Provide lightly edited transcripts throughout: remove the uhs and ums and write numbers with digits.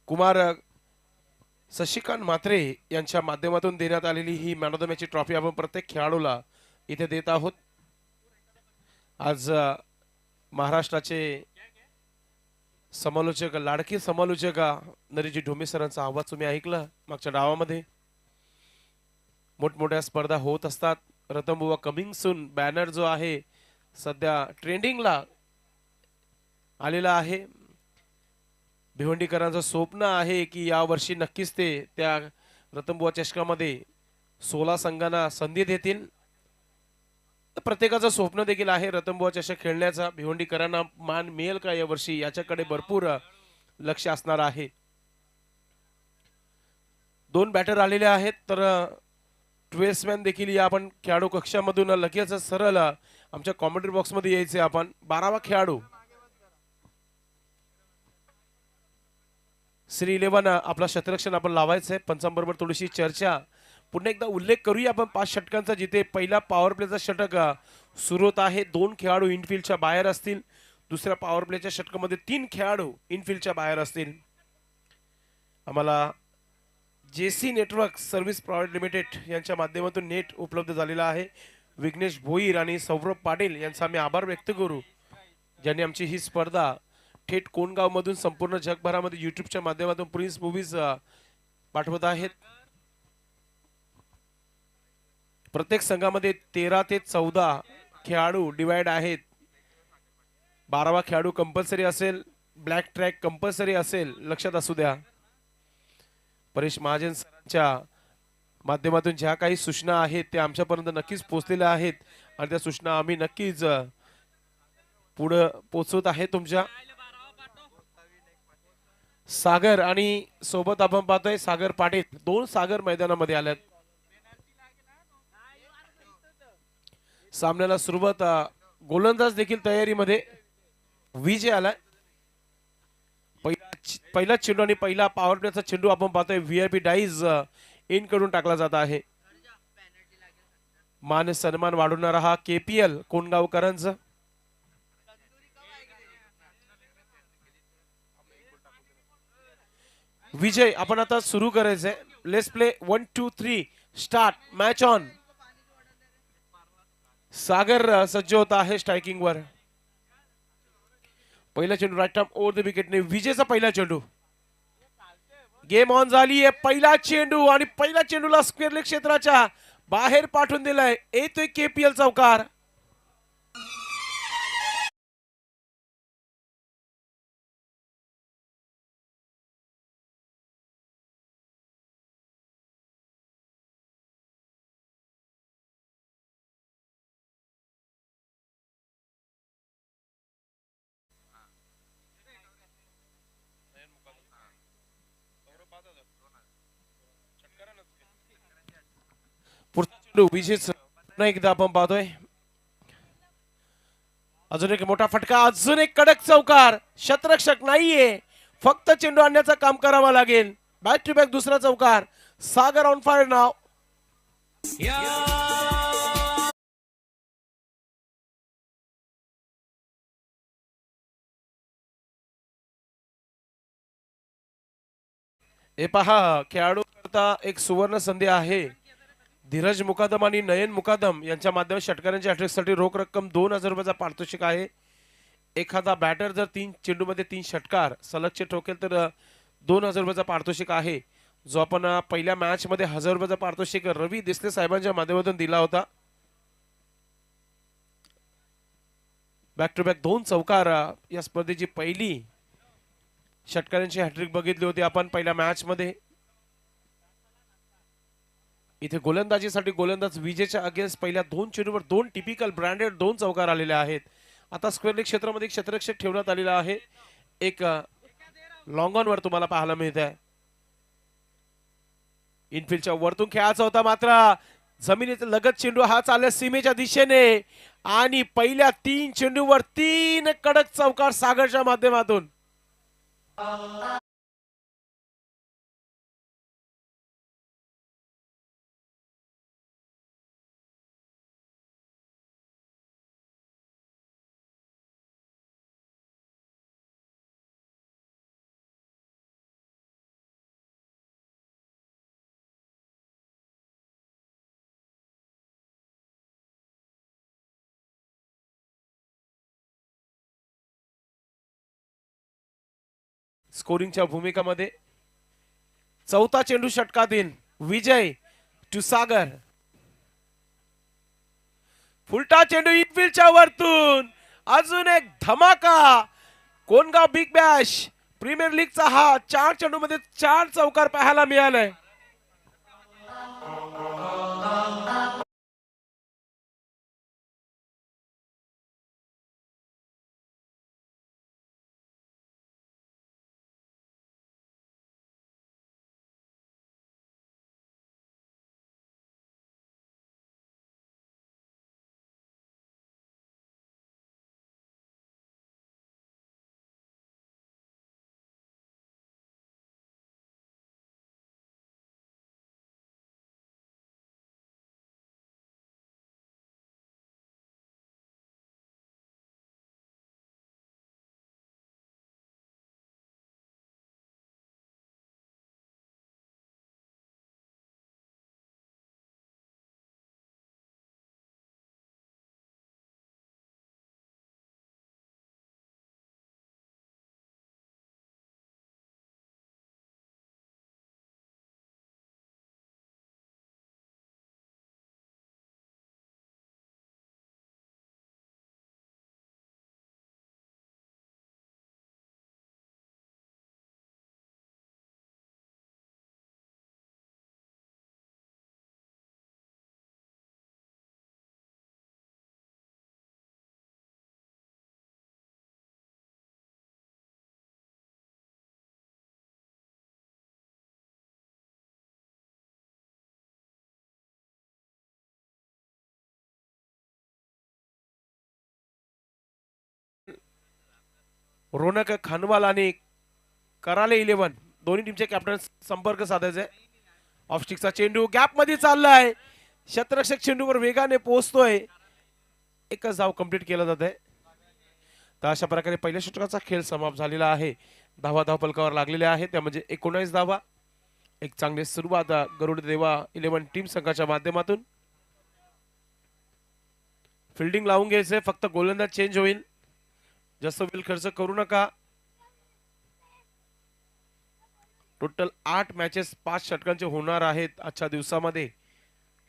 कुमार शशिकांत म्हात्रे यांच्या माध्यमातून देण्यात आलेली he man of the मॅचची trophy आपण प्रत्येक खेळाडूला इथे देत आहोत। आज महाराष्ट्राचे समालोचक लाडके समालोचक नरेशजी ढोमे सरांचा आवाज तुम्ही ऐकला मागच्या डावामध्ये। मोठमोठ्या स्पर्धा होत असतात। रतनबुवा कमिंग सून बॅनर जो आहे सध्या ट्रेंडिंगला आलेला आहे। भिवंडीकरांचं स्वप्न आहे की यावर्षी नक्कीच ते त्या रतनबुवा चषकामध्ये 16 संघांना संधी देतील। प्रत्येकाचं स्वप्न देखील आहे रतनबुवा चषक खेळण्याचा। भिवंडीकरांना मान मिळेल का यावर्षी याच्याकडे भरपूर लक्ष असणार आहे। दोन बॅटर आलेले आहेत तर ट्वेल्समॅन देखील या आपण खेळाडू कक्षामधून लगेच सरळ आमच्या कॉमेंट्री बॉक्स मध्ये यायचे। आपण 12वा खेळाडू श्री 11 आपला शतरक्षण आपण लावायचं आहे। पंचांबरोबर थोडीशी चर्चा पुन्हा एकदा उल्लेख करूया आपण 5 षटकांचा, जिथे पहिला पॉवर प्लेचा षटक सुरू होत आहे। 2 खेळाडू इनफिल्डच्या बाहेर असतील। दुसऱ्या पॉवर प्लेच्या षटकामध्ये 3 खेळाडू इनफिल्डच्या बाहेर असतील। आम्हाला JC network service private limited यांच्या माध्यमातून नेट उपलब्ध झालेला आहे। विघ्नेश भोईर आणि सौरभ पाटील यांचा आम्ही आभार व्यक्त करू, ज्यांनी आमची ही स्पर्धा थेट कोणगाव मधून संपूर्ण जगभरामध्ये युट्यूबच्या माध्यमातून प्रिन्स मूवीज पाठवत आहेत। प्रत्येक संघामध्ये 13 ते 14 खेळाडू डिवाइड आहेत। 12वा खेळाडू कंपल्सरी असेल। ब्लॅक ट्रॅक कंपल्सरी असेल, लक्षात असू द्या। परेश महाजन सरांच्या माध्यमातून ज्या काही सूचना आहेत त्या आमच्यापर्यंत नक्कीच पोहोचलेल्या आहेत आणि त्या सूचना आम्ही नक्कीच पुढे पोहोचवत आहे तुमच्या। सागर आणि सोबत आपण पाहतोय सागर पाटील, 2 सागर मैदानामध्ये आल्यात। सामन्याला सुरुवात गोलंदाज देखील तयारीमध्ये विजय आलाय। पहिला चेंडू आणि पहिला पॉवर प्लेचा चेंडू आपण पाहतोय व्हीआयपी डाईज इन करून टाकला जात आहे। मान सन्मान वाढवणारा हा केपीएल कोणगावकरांचा। विजय आपण आता सुरू करायचंय। Let's play 1 2 3 start match on. Sagar सज्ज होता आहे स्ट्रायकिंग वर। पहिला चेंडू राईट आर्म ओव्हर द विकेटने विजयचा पहिला चेंडू। गेम ऑन झाली आहे। पहिला चेंडू आणि पहिल्या चेंडूला स्क्वेअर लेग क्षेत्राच्या बाहेर पाठवून दिलाय। येतोय केपीएल चौकार। पुढचा चेंडू विजयचा पुन्हा एकदा आपण पाहतोय। अजून एक मोठा फटका, अजून एक कडक चौकार। शतरक्षक नाहीये, फक्त चेंडू आणण्याचं काम करावं लागेल। बॅक टू बॅक दुसरा चौकार। सागर ऑन फायर नाव। हे पहा, खेळाडू करता एक सुवर्ण संधी आहे। धीरज मुकादम आणि नयन मुकादम यांच्या माध्यमातून षटकारांच्या हॅट्रिकसाठी रोख रक्कम 2000 रुपयाचा पारितोषिक आहे। एखादा बॅटर जर 3 चेंडूमध्ये 3 षटकार सलगचे ठोकेल तर 2000 रुपयाचा पारितोषिक आहे, जो आपण पहिल्या मॅच मध्ये 1000 रुपयाचा पारितोषिक रवी देसले साहेबांच्या माध्यमातून दिला होता। बॅक टू बॅक 2 चौकार या स्पर्धेची पहिली षटकारांची हॅट्रिक बघितली होती आपण पहिल्या मॅच मध्ये। इथे गोलंदाजीसाठी गोलंदाज विजयच्या अगेन्स्ट पहिल्या 2 चेंडूवर 2 टिपिकल ब्रँडेड 2 चौकार आलेले आहेत। आता स्क्वेअर लेग क्षेत्रामध्ये एक क्षेत्ररक्षक ठेवण्यात आलेला आहे। एक लॉंग ऑन वर तुम्हाला पाहायला मिळत आहे। इनफिल्डच्या वरतून खेळायचा होता, मात्र जमिनीचा लगत चेंडू हा चालला सीमेच्या दिशेने आणि पहिल्या 3 चेंडूवर 3 कडक चौकार सागरच्या माध्यमातून। स्कोरिंगच्या भूमिकामध्ये. चौथा चेंडू षटकातील विजय टू सागर. फुलटा चेंडू इनफिल्डच्या वरतून अजून एक धमाका. कोणगाव बिग बॅश प्रीमियर लीगचा हा 4 चेंडूमध्ये 4 चौकार पाहायला मिळालाय. रोनक खानवाल आणि कराले 11 दोन्ही टीमचे कॅप्टन संपर्क साधायचे. ऑफ स्टिकचा चेंडू गॅप मध्ये चाललाय. क्षेत्ररक्षक चेंडूवर वेगाने पोहोचतोय. एकच धाव कंप्लीट केला जात आहे. तर अशा प्रकारे पहिल्या षटकाचा खेळ समाप्त झालेला आहे. धावा धावफलकावर लागलेल्या आहेत त्या म्हणजे 19 धावा. एक चांगली सुरुवात गरुड देवा 11 टीम संघाच्या माध्यमातून. फिल्डिंग लावून घ्यायचंय फक्त गोलंदाज चेंज होईल. जास्त वेळ खर्च करू नका. टोटल 8 मॅचेस 5 षटकांचे होणार आहेत आजच्या दिवसामध्ये.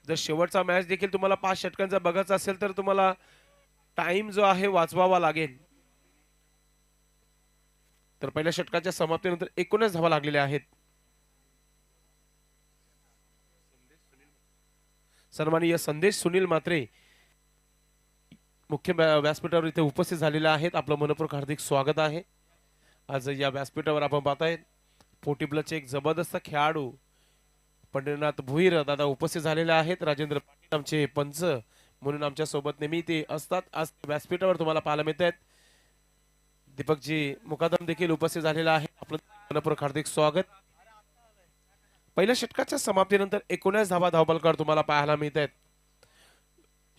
जर शेवटचा मॅच देखील तुम्हाला 5 षटकांचा बघायचा असेल तर तुम्हाला टाइम जो आहे वाचवावा लागेल. तर पहिल्या षटकाच्या समाप्तीनंतर 19 धावा लागलेल्या आहेत. सन्माननीय संदेश सुनील म्हात्रे मुख्य व्यासपीठावर इथे उपस्थित झालेले आहेत. आपलं मनपूर्वक हार्दिक स्वागत आहे. आज या व्यासपीठावर आपण पाहताय पोटीबलचे एक जबरदस्त खेळाडू पंढरीनाथ भुईर दादा उपस्थित झालेले आहेत. राजेंद्र पाटील आमचे पंच म्हणून आमच्या सोबत नेहमी ते असतात. आज व्यासपीठावर तुम्हाला पाहायला मिळत आहेत. दीपकजी मुकादम देखील उपस्थित झालेला आहे. आपलं मनपूर्वक हार्दिक स्वागत. पहिल्या षटकाच्या समाप्तीनंतर 19 धावा धावफलकावर तुम्हाला पाहायला मिळत आहेत.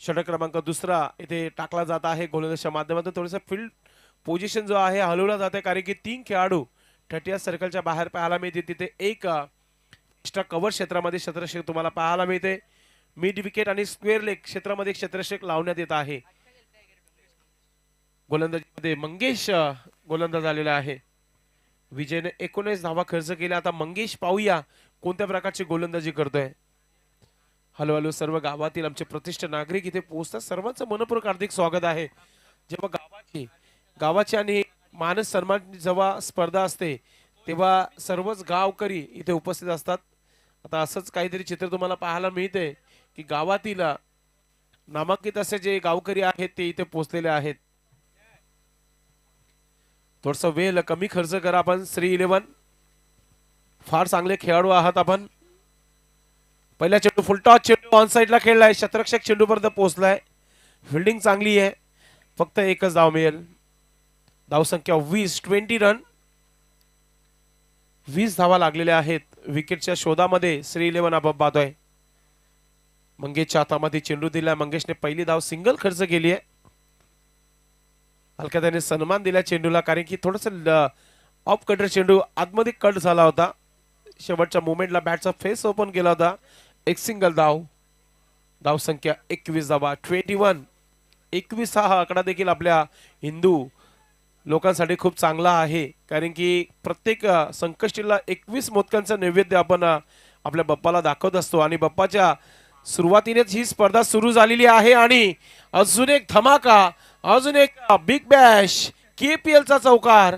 षटक क्रमांक दुसरा इथे टाकला जात आहे गोलंदाजाच्या माध्यमातून. थोडंसं फील्ड पोझिशन जो आहे हलवला जात आहे कारण की 3 खेळाडू 30 सर्कलच्या बाहेर पाहायला मिळते. तिथे एक एक्स्ट्रा कव्हर क्षेत्रामध्ये क्षेत्ररक्षक तुम्हाला पाहायला मिळते. मिड विकेट आणि स्क्वेअर लेग क्षेत्रामध्ये क्षेत्ररक्षक लावण्यात येत आहे. गोलंदाजीमध्ये मंगेश गोलंदाज आलेला आहे. विजयने 19 धावा खर्च केल्या. आता मंगेश पाहूया कोणत्या प्रकारची गोलंदाजी करतोय. हॅलो हॅलो सर्व गावातील आमचे प्रतिष्ठित नागरिक इथे पोहोचतात. सर्वांचं मनपूर्वक हार्दिक स्वागत आहे. जेव्हा गावाची आणि मानस सन्मान जेव्हा स्पर्धा असते तेव्हा सर्वच गावकरी इथे उपस्थित असतात. आता असंच काहीतरी चित्र तुम्हाला पाहायला मिळते की गावातील नामांकित असे जे गावकरी आहेत ते इथे पोहोचलेले आहेत. थोडस वेळ कमी खर्च करा. आपण श्री 11 फार चांगले खेळाडू आहात आपण. पहिला चेंडू फुलटॉस चेंडू ऑन साइडला खेळलाय. क्षेत्ररक्षक चेंडूपर्यंत पोहोचलाय. फिल्डिंग चांगली आहे. फक्त एकच धाव मिळेल. धावसंख्या 20 रन. 20 धावा लागलेल्या आहेत. विकेटच्या शोधामध्ये श्री 11 आपण पाहतोय. मंगेशच्या हातामध्ये चेंडू दिला. मंगेशने पहिली धाव सिंगल खर्च केली आहे. हलक्या त्याने सन्मान दिला चेंडूला कारण की थोडस ऑफ कटर चेंडू आतमध्ये कट झाला होता. शेवटच्या मोमेंटला बॅटचा फेस ओपन केला होता. एक सिंगल धाव. धावसंख्या 21 धावा. 21 हा आकडा देखील आपल्या हिंदू लोकांसाठी खूप चांगला आहे, कारण की प्रत्येक संकष्टीला 21 मोदकांचं नैवेद्य आपण आपल्या बाप्पाला दाखवत असतो आणि बाप्पाच्या सुरुवातीनेच ही स्पर्धा सुरू झालेली आहे आणि अजून एक धमाका, अजून एक बिग बॅश, KPL चा चौकार.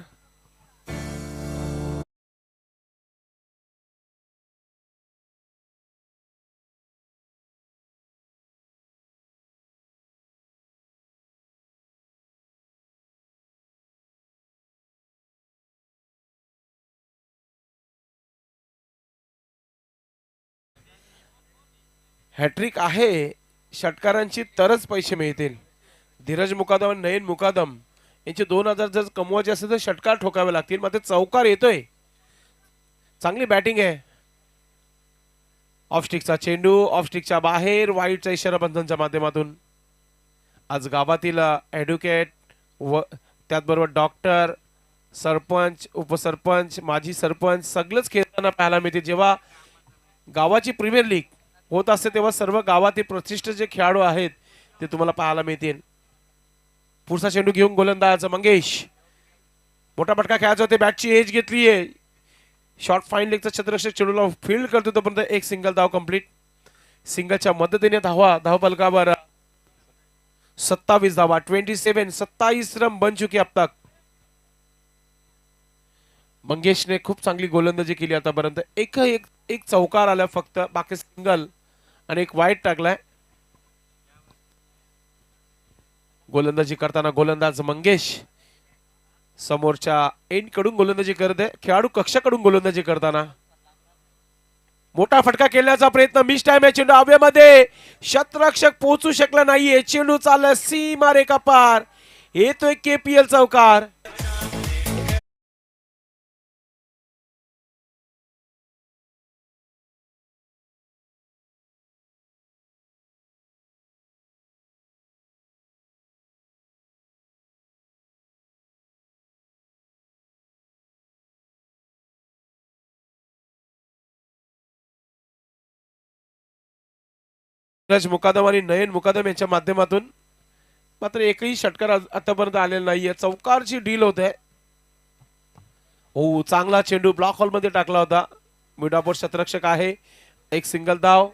हॅट्रिक आहे षटकारांची तरच पैसे मिळतील. धीरज मुकादम आणि नयन मुकादम यांचे 2000 जर कमवायचे असेल तर षटकार ठोकावे लागतील. मात्र चौकार येतोय, चांगली बॅटिंग आहे. ऑफस्टिकचा चेंडू, ऑफस्टिकच्या बाहेर, वाईटचा इशारा बंधनच्या माध्यमातून. आज गावातील ॲडव्होकेट व त्याचबरोबर डॉक्टर, सरपंच, उपसरपंच, माजी सरपंच सगळंच खेळताना पाहायला मिळते. जेव्हा गावाची प्रीमियर लीग होत असते तेव्हा सर्व गावातील प्रतिष्ठित जे खेळाडू आहेत ते तुम्हाला पाहायला मिळतील. पुढचा चेंडू घेऊन गोलंदाज मंगेश, मोठा फटका खेळायचा होते, बॅटची एज घेतलीये. शॉर्ट फाईन लेगचा क्षेत्ररक्षक चेंडूला फील्ड करतो तोपर्यंत एक सिंगल धाव कंप्लीट. सिंगलच्या मदतीने धाव फलकावर 27 धावा, 27 रन बन चुकी अब तक. मंगेशने खूप चांगली गोलंदाजी केली आतापर्यंत. एक चौकार आला फक्त, बाकी सिंगल आणि एक वाईट टाकलाय. गोलंदाजी करताना गोलंदाज मंगेश समोरच्या एंड कडून गोलंदाजी करत आहे, खेळाडू कक्षाकडून गोलंदाजी करताना. मोठा फटका केल्याचा प्रयत्न, मिस टाइम आहे. चेंडू हवेमध्ये, शतरक्षक पोहोचू शकला नाहीये. चेंडू चालला सीमा रेखा पार, येतोय KPL चौकार. धीरज मुकादम आणि नयन मुकादम यांच्या माध्यमातून मात्र एकही षटकार आतापर्यंत आलेला नाहीये. चौकारची डील होत आहे. हो, चांगला चेंडू ब्लॉक हॉल मध्ये टाकला होता. मिडापोर शतरक्षक आहे. एक सिंगल धाव,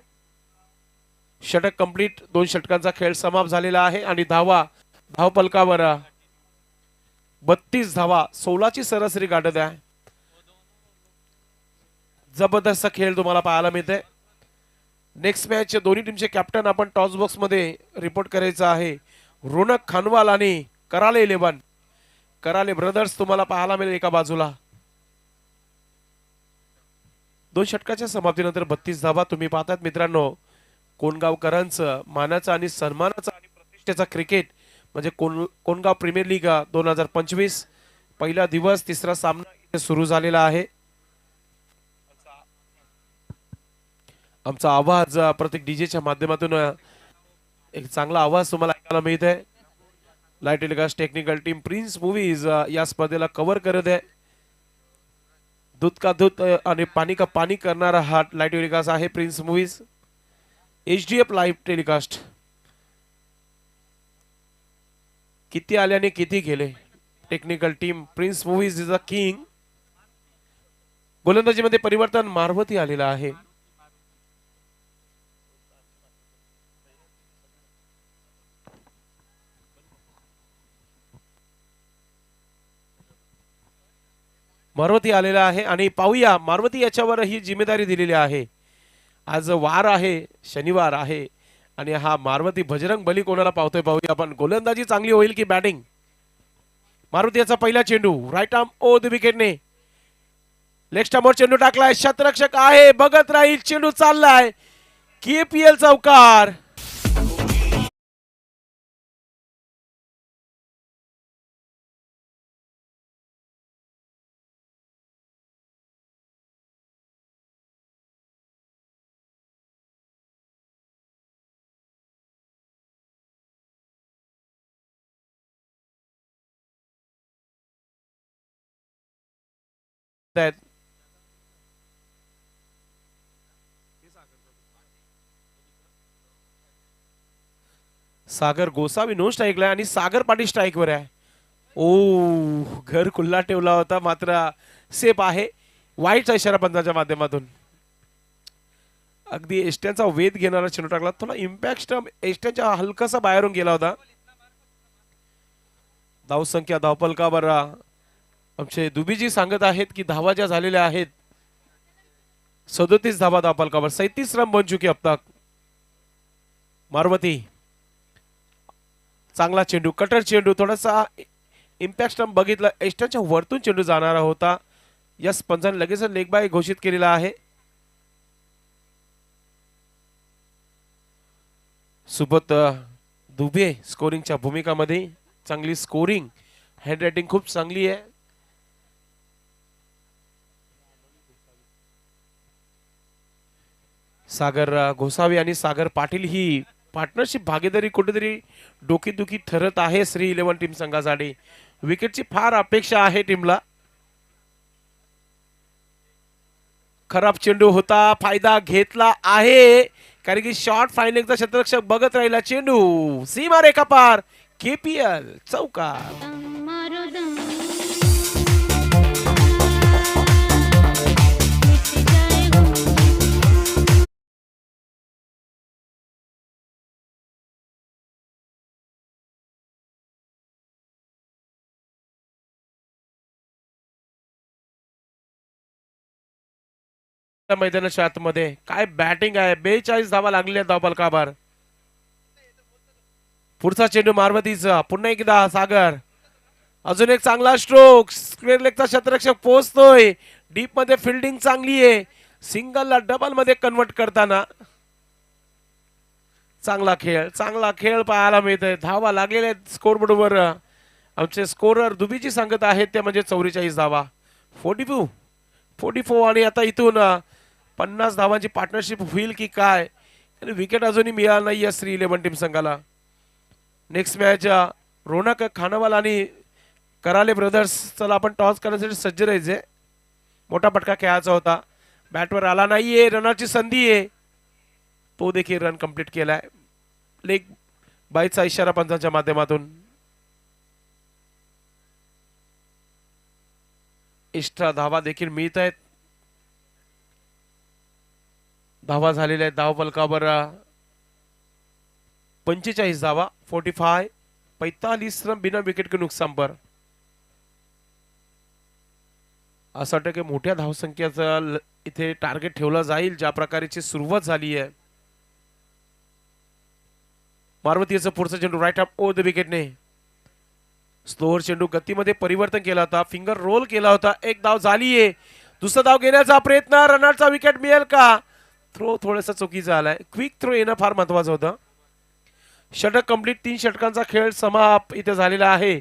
षटक कंप्लीट. 2 षटकांचा खेळ समाप्त झालेला आहे आणि धाव फलकावर 32 धावा, 16 ची सरासरी गाठत आहे. जबरदस्त खेळ तुम्हाला पाहायला मिळते. नेक्स्ट मॅच दोन्ही टीमचे कॅप्टन आपण टॉस बॉक्स मध्ये रिपोर्ट करायचं आहे. रोनक खानवाल आणि कराले 11, कराले ब्रदर्स तुम्हाला पाहायला मिळेल एका बाजूला. 2 षटकाच्या समाप्तीनंतर 32 धावा तुम्ही पाहतात मित्रांनो. कोणगावकरांचं मानाचं आणि सन्मानाचं आणि प्रतिष्ठेचा क्रिकेट म्हणजे कोणगाव प्रीमियर लीग 2025 पहिला दिवस, तिसरा सामना इथे सुरू झालेला आहे. आमचा आवाज प्रत्येक डीजेच्या माध्यमातून एक चांगला आवाज तुम्हाला ऐकायला मिळत आहे. Light telecast technical team Prince movies या स्पर्धेला कव्हर करत आहे. दूध का दूध आणि पाणी का पाणी करणारा हा लाईव्ह टेलिकास्ट आहे Prince movies. HDF live telecast. किती आल्याने किती गेले. Technical team Prince movies is a king. गोलंदाजीमध्ये परिवर्तन, मारवती आलेला आहे. मारुती आलेला आहे आणि पाहूया मारुती याच्यावर ही जिम्मेदारी दिलेली आहे. आज वार आहे, शनिवार आहे आणि हा मारुती बजरंग बली कोणाला पावतोय पाहूया आपण. गोलंदाजी चांगली होईल की बॅटिंग. मारुती याचा पहिला चेंडू राईट आर्म ओव्हर द विकेटने, लेग स्टंपवर चेंडू टाकलाय. शतरक्षक आहे, बघत राहील. चेंडू चाललाय, KPL चौकार. सागर गोसावी नो स्ट्राईकला आणि सागर पाटील स्ट्राईकवर आहे. ओ घर खुल्ला ठेवला होता मात्र सेफ आहे. वाईटचा इशारा पंचाच्या माध्यमातून. अगदी एस्ट्यांचा वेध घेणारा चेंडू टाकला. थोडा इम्पॅक्ट स्टंप एस्ट्यांच्या हलकासा बाहेरून गेला होता. धावसंख्या धावपलकावर आमचे दुबीजी सांगत आहेत की धावा ज्या झालेल्या आहेत 37 धावा धावपलकावर. 37 रन बन चुके अब तक. मारवती चांगला चेंडू, कटर चेंडू, थोडासा इम्पॅक्ट स्टंप बघितलं. एस्ट्यांच्या वरतून चेंडू जाणारा होता. यस पंचाने लगेच लेग बाय घोषित केलेला आहे. सोबत दुबे स्कोरिंगच्या भूमिकामध्ये. चांगली स्कोरिंग, हँड रायटिंग खूप चांगली आहे. सागर घोसावी आणि सागर पाटील ही पार्टनरशिप भागीदारी कुठेतरी डोकीदुखी ठरत आहे श्री 11 टीम संघासाठी. विकेटची फार अपेक्षा आहे टीमला. खराब चेंडू होता, फायदा घेतला आहे कारण की शॉर्ट फायनलचा क्षेत्ररक्षक बघत राहिला. चेंडू सीमा रेखा पार. केपीएल चौकार. मैदानाच्या आतमध्ये काय बॅटिंग आहे. 42 धावा लागलेल्या धावपलकावर. पुढचा चेंडू मारवतीचा. पुन्हा एकदा सागर. अजून एक चांगला स्ट्रोक. स्क्वेअर लेगचा क्षेत्ररक्षक पोहोचतोय. डीप मध्ये फिल्डिंग चांगली आहे. सिंगलला डबल मध्ये कन्वर्ट करताना चांगला खेळ पाहायला मिळतोय. धावा लागलेल्या स्कोर बोर्डवर. आमचे स्कोरर दुबीजी सांगत आहेत ते म्हणजे 44 धावा. 44 आणि आता इथून 50 धावांची पार्टनरशिप होईल की काय. विकेट अजूनही मिळाला नाही श्री 11 टीम संघाला. नेक्स्ट मॅच रोनक खानावाल आणि कराले ब्रदर्स. चला आपण टॉस करण्यासाठी सज्ज राहायचे. मोठा पटका खेळायचा होता. बॅटवर आला नाहीये. रनरची संधी आहे. तो देखील रन कंप्लीट केलाय. लेग बाईचा इशारा पंचांच्या माध्यमातून. एक्स्ट्रा धावा देखील मिळत आहेत. धावा झालेल्या आहेत धावपलकावर 45 धावा. 45 रन बिना विकेट के नुकसान पर. असं वाटतं की मोठ्या धावसंख्येचा इथे टार्गेट ठेवला जाईल. ज्या प्रकारची सुरुवात झाली आहे. मारवतीचं पुढचा चेंडू राईट अप ओव्हर द विकेटने. स्लोअर चेंडू गतीमध्ये परिवर्तन केला होता. फिंगर रोल केला होता. एक धाव झालीये. दुसरा धाव घेण्याचा प्रयत्न. रनरचा विकेट मिळेल का. थ्रो थोडासा चुकीचा आलाय. क्विक थ्रो येणं फार महत्वाचं होतं. षटक कंप्लीट. 3 षटकांचा खेळ समाप्त इथे झालेला आहे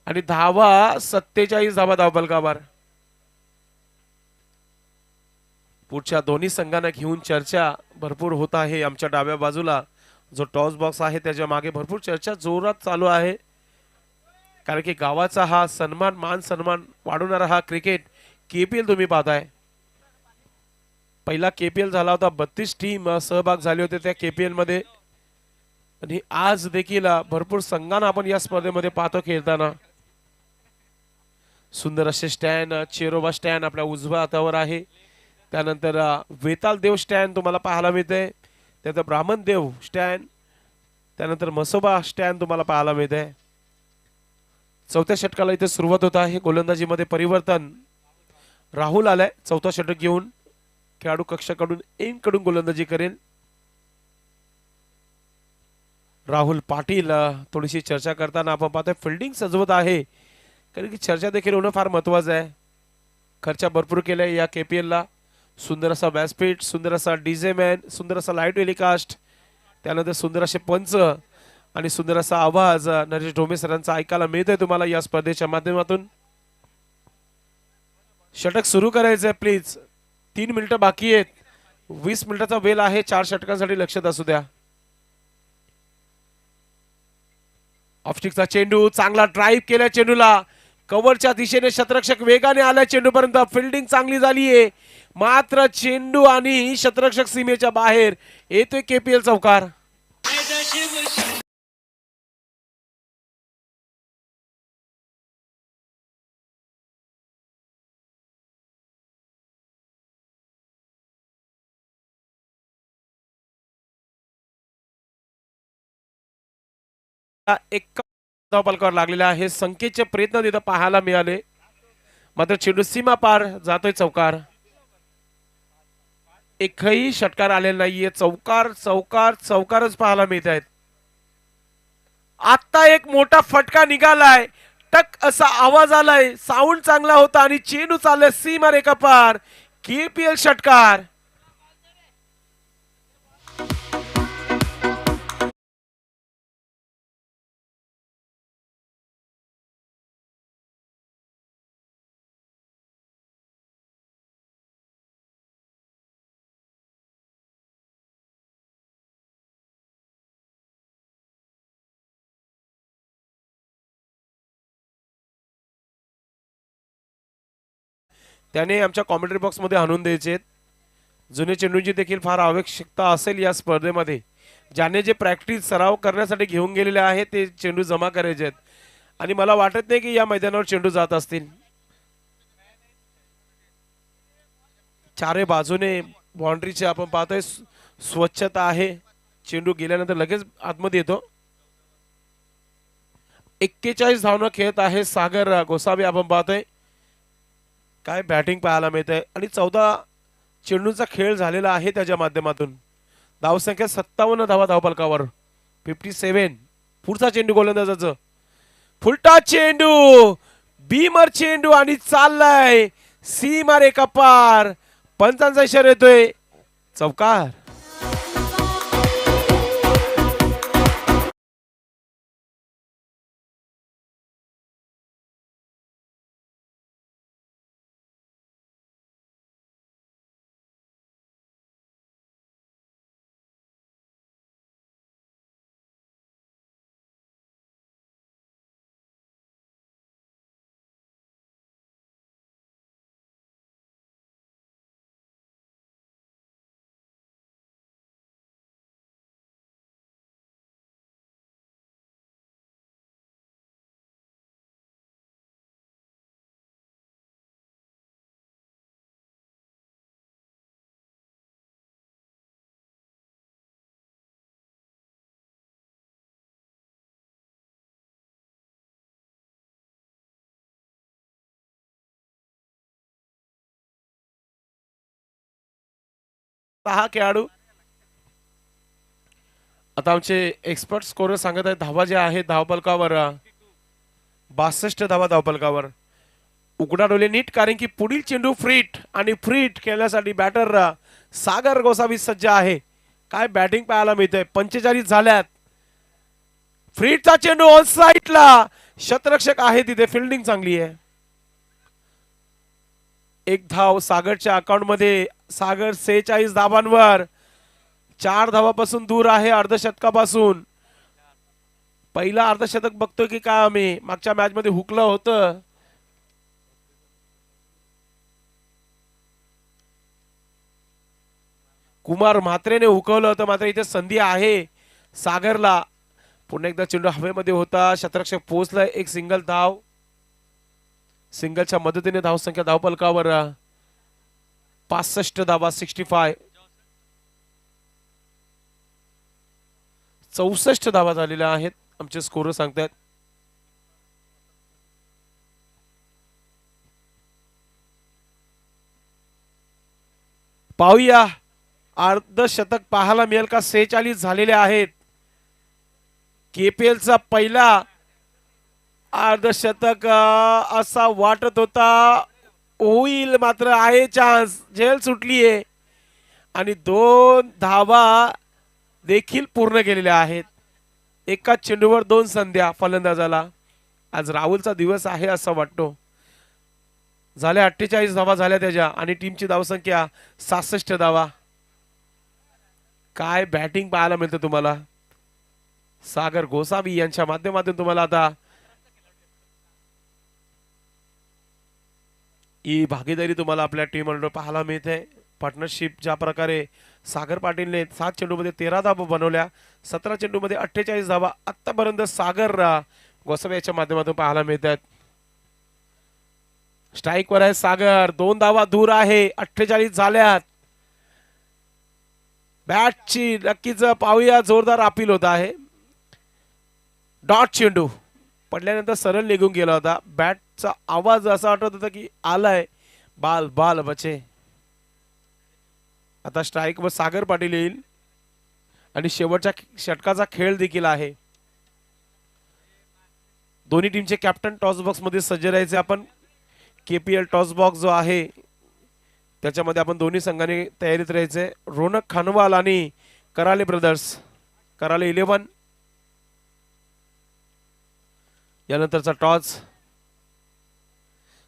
आणि धावा 47 धावा धावपलकावर. पुढच्या दोन्ही संघांना घेऊन चर्चा भरपूर होत आहे. आमच्या डाव्या बाजूला जो टॉस बॉक्स आहे त्याच्या मागे भरपूर चर्चा जोरात चालू आहे. कारण की गावाचा हा सन्मान, मान सन्मान वाढवणारा हा क्रिकेट केपीएल तुम्ही पाहताय. पहिला केपीएल झाला होता. 32 टीम सहभाग झाले होते त्या केपीएल मध्ये. आणि आज देखील भरपूर संघांना आपण या स्पर्धेमध्ये पाहतो खेळताना. सुंदर असे स्टँड. चेरोबा स्टँड आपल्या उजव्या हातावर आहे. त्यानंतर वेताल देव स्टँड तुम्हाला पाहायला मिळते. त्यानंतर ब्राह्मण देव स्टँड. त्यानंतर मसोबा स्टँड तुम्हाला पाहायला मिळते. चौथ्या षटकाला इथे सुरुवात होत आहे. गोलंदाजीमध्ये परिवर्तन. राहुल आलाय चौथा षटक घेऊन. खेळाडू कक्षाकडून एम कडून गोलंदाजी करेल. राहुल पाटील थोडीशी चर्चा करताना आपण पाहतोय फिल्डिंग सजवत आहे. कारण की चर्चा देखील होणं फार महत्वाचं आहे. खर्च भरपूर केलाय या केपीएल ला. सुंदर असा व्यासपीठ, सुंदर असा डीजे मॅन, सुंदर असा लाईट टेलिकास्ट, त्यानंतर सुंदर असे पंच आणि सुंदर असा आवाज नरेश ढोमे सरांचा ऐकायला मिळतोय तुम्हाला या स्पर्धेच्या माध्यमातून. षटक सुरू करायचंय प्लीज. 3 मिनिटं बाकी आहेत. 20 मिनिटाचा वेळ आहे. 4 षटकांसाठी लक्षात असू द्या. ऑफस्टिकचा चेंडू. चांगला ड्राईव्ह केला चेंडूला. कव्हरच्या दिशेने क्षेत्ररक्षक वेगाने आला चेंडू पर्यंत. फिल्डिंग चांगली झालीये मात्र चेंडू आणि क्षेत्ररक्षक सीमेच्या बाहेर येतोय केपीएल चौकार. एक धावपलकावर लागलेला आहे. संख्येचे प्रयत्न तिथं पाहायला मिळाले, मात्र चेंडू सीमा पार जातोय चौकार. एकही षटकार आलेला नाहीये. चौकार चौकार चौकारच पाहायला मिळत आहेत. आता एक मोठा फटका निघालाय, टक असा आवाज आलाय, साऊंड चांगला होता आणि चेंडू चाललाय सीमा रेखा पार. केपीएल षटकार. त्याने आमच्या कॉमेंट्री बॉक्स मध्ये आणून द्यायचे. जुने चेंडूंची देखील फार आवश्यकता असेल या स्पर्धेमध्ये. ज्याने जे प्रॅक्टिस सराव करण्यासाठी घेऊन गेलेले आहे ते चेंडू जमा करायचे आहेत आणि मला वाटत नाही की या मैदानावर चेंडू जात असतील. चारे बाजूने बाउंड्रीचे आपण पाहतोय स्वच्छता आहे. चेंडू गेल्यानंतर लगेच आतमध्ये येतो. 41 धावणं खेळत आहे सागर गोसावी. आपण पाहतोय काय बॅटिंग पाहायला मिळते आणि 14 चेंडूंचा खेळ झालेला आहे त्याच्या माध्यमातून. धावसंख्या 57 धावा धावपलकावर. 57. पुढचा चेंडू गोलंदाजाचं. फुलटा चेंडू, बीमर चेंडू आणि चाललाय सीमा रेखा पार. पंचांचा इशारा येतोय चौकार. सहा खेळाडू. आता आमचे एक्सपर्ट स्कोरर सांगत आहेत धावा ज्या आहेत धावपलकावर 62 धावा धावपलकावर. उघडा डोले नीट, कारण की पुढील चेंडू फ्रीट आणि फ्रीट खेळण्यासाठी बॅटर सागर गोसावी सज्ज आहे. काय बॅटिंग पाहायला मिळतंय. 45 झाल्यात. फ्रीटचा चेंडू ऑन साईडला. शतरक्षक आहे तिथे. फिल्डिंग चांगली आहे. एक धाव सागरच्या अकाउंट मध्ये. सागर 46 धावांवर 4 धावापासून दूर आहे अर्धशतकापासून. पहिला अर्धशतक बघतोय की काय आम्ही. मागच्या मॅच मध्ये हुकलं होतं. कुमार म्हात्रेने हुकवलं होतं, मात्र इथे संधी आहे सागरला. पुन्हा एकदा चेंडू हवेमध्ये होता. शतरक्षक पोहोचलाय. एक सिंगल धाव. सिंगलच्या मदतीने धावसंख्या धावपलकावर 65 धावा. 65. 64 धावा झालेल्या आहेत आमचे स्कोर सांगतात. पाहूया अर्धशतक पाहायला मिळेल का. 46 झालेले आहेत. केपीएलचा पहिला अर्धशतक असा वाटत होता होईल, मात्र आहे चान्स. झेल सुटलीये आणि 2 धावा देखील पूर्ण केलेल्या आहेत. एका चेंडूवर 2 संध्या फलंदाजाला. आज राहुलचा दिवस आहे असं वाटतो. झाल्या 48 धावा झाल्या त्याच्या आणि टीमची धावसंख्या 66 धावा. काय बॅटिंग पाहायला मिळतं तुम्हाला. सागर गोसावी यांच्या माध्यमातून तुम्हाला आता ही भागीदारी तुम्हाला आपल्या टीम बरोबर पाहायला मिळते. पार्टनरशिप ज्या प्रकारे सागर पाटीलने 7 चेंडूमध्ये 13 धावा बनवल्या, 17 चेंडूमध्ये 48 धावा आतापर्यंत सागर गोसावी याच्या माध्यमातून पाहायला मिळतात. स्ट्राइक वर आहे सागर. 2 धावा दूर आहे. 48 झाल्यात. बॅटची नक्कीच पाहूया जोरदार अपील होत आहे. डॉट चेंडू पडल्यानंतर सरळ निघून गेला होता. बॅटचा आवाज असा आठवत होता की आलाय बाल बाल बचे. आता स्ट्राईक वर सागर पाटील येईल आणि शेवटच्या षटकाचा खेळ देखील आहे. दोन्ही टीमचे कॅप्टन टॉस बॉक्स मध्ये सज्ज राहायचे. आपण केपीएल टॉस बॉक्स जो आहे त्याच्यामध्ये आपण दोन्ही संघाने तयारीत राहायचे. रोनक खानवाल आणि कराले ब्रदर्स. कराले 11 यानंतरचा टॉस.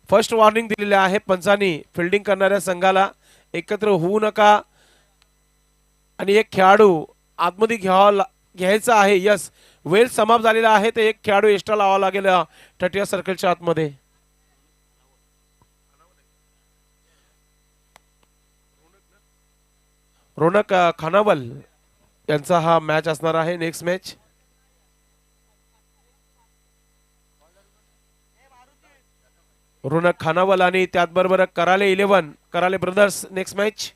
फर्स्ट वॉर्निंग दिलेली आहे पंचांनी फिल्डिंग करणाऱ्या संघाला एकत्र होऊ नका आणि एक खेळाडू आतमध्ये घ्यायचा आहे. यस, वेळ समाप्त झालेला आहे तर एक खेळाडू एक्स्ट्रा लावावा लागेल 30 सर्कलच्या आतमध्ये. रोनक खानावल यांचा हा मॅच असणार आहे. नेक्स्ट मॅच रोनक खानावल आणि त्याचबरोबर कराले 11 कराले ब्रदर्स. नेक्स्ट मॅच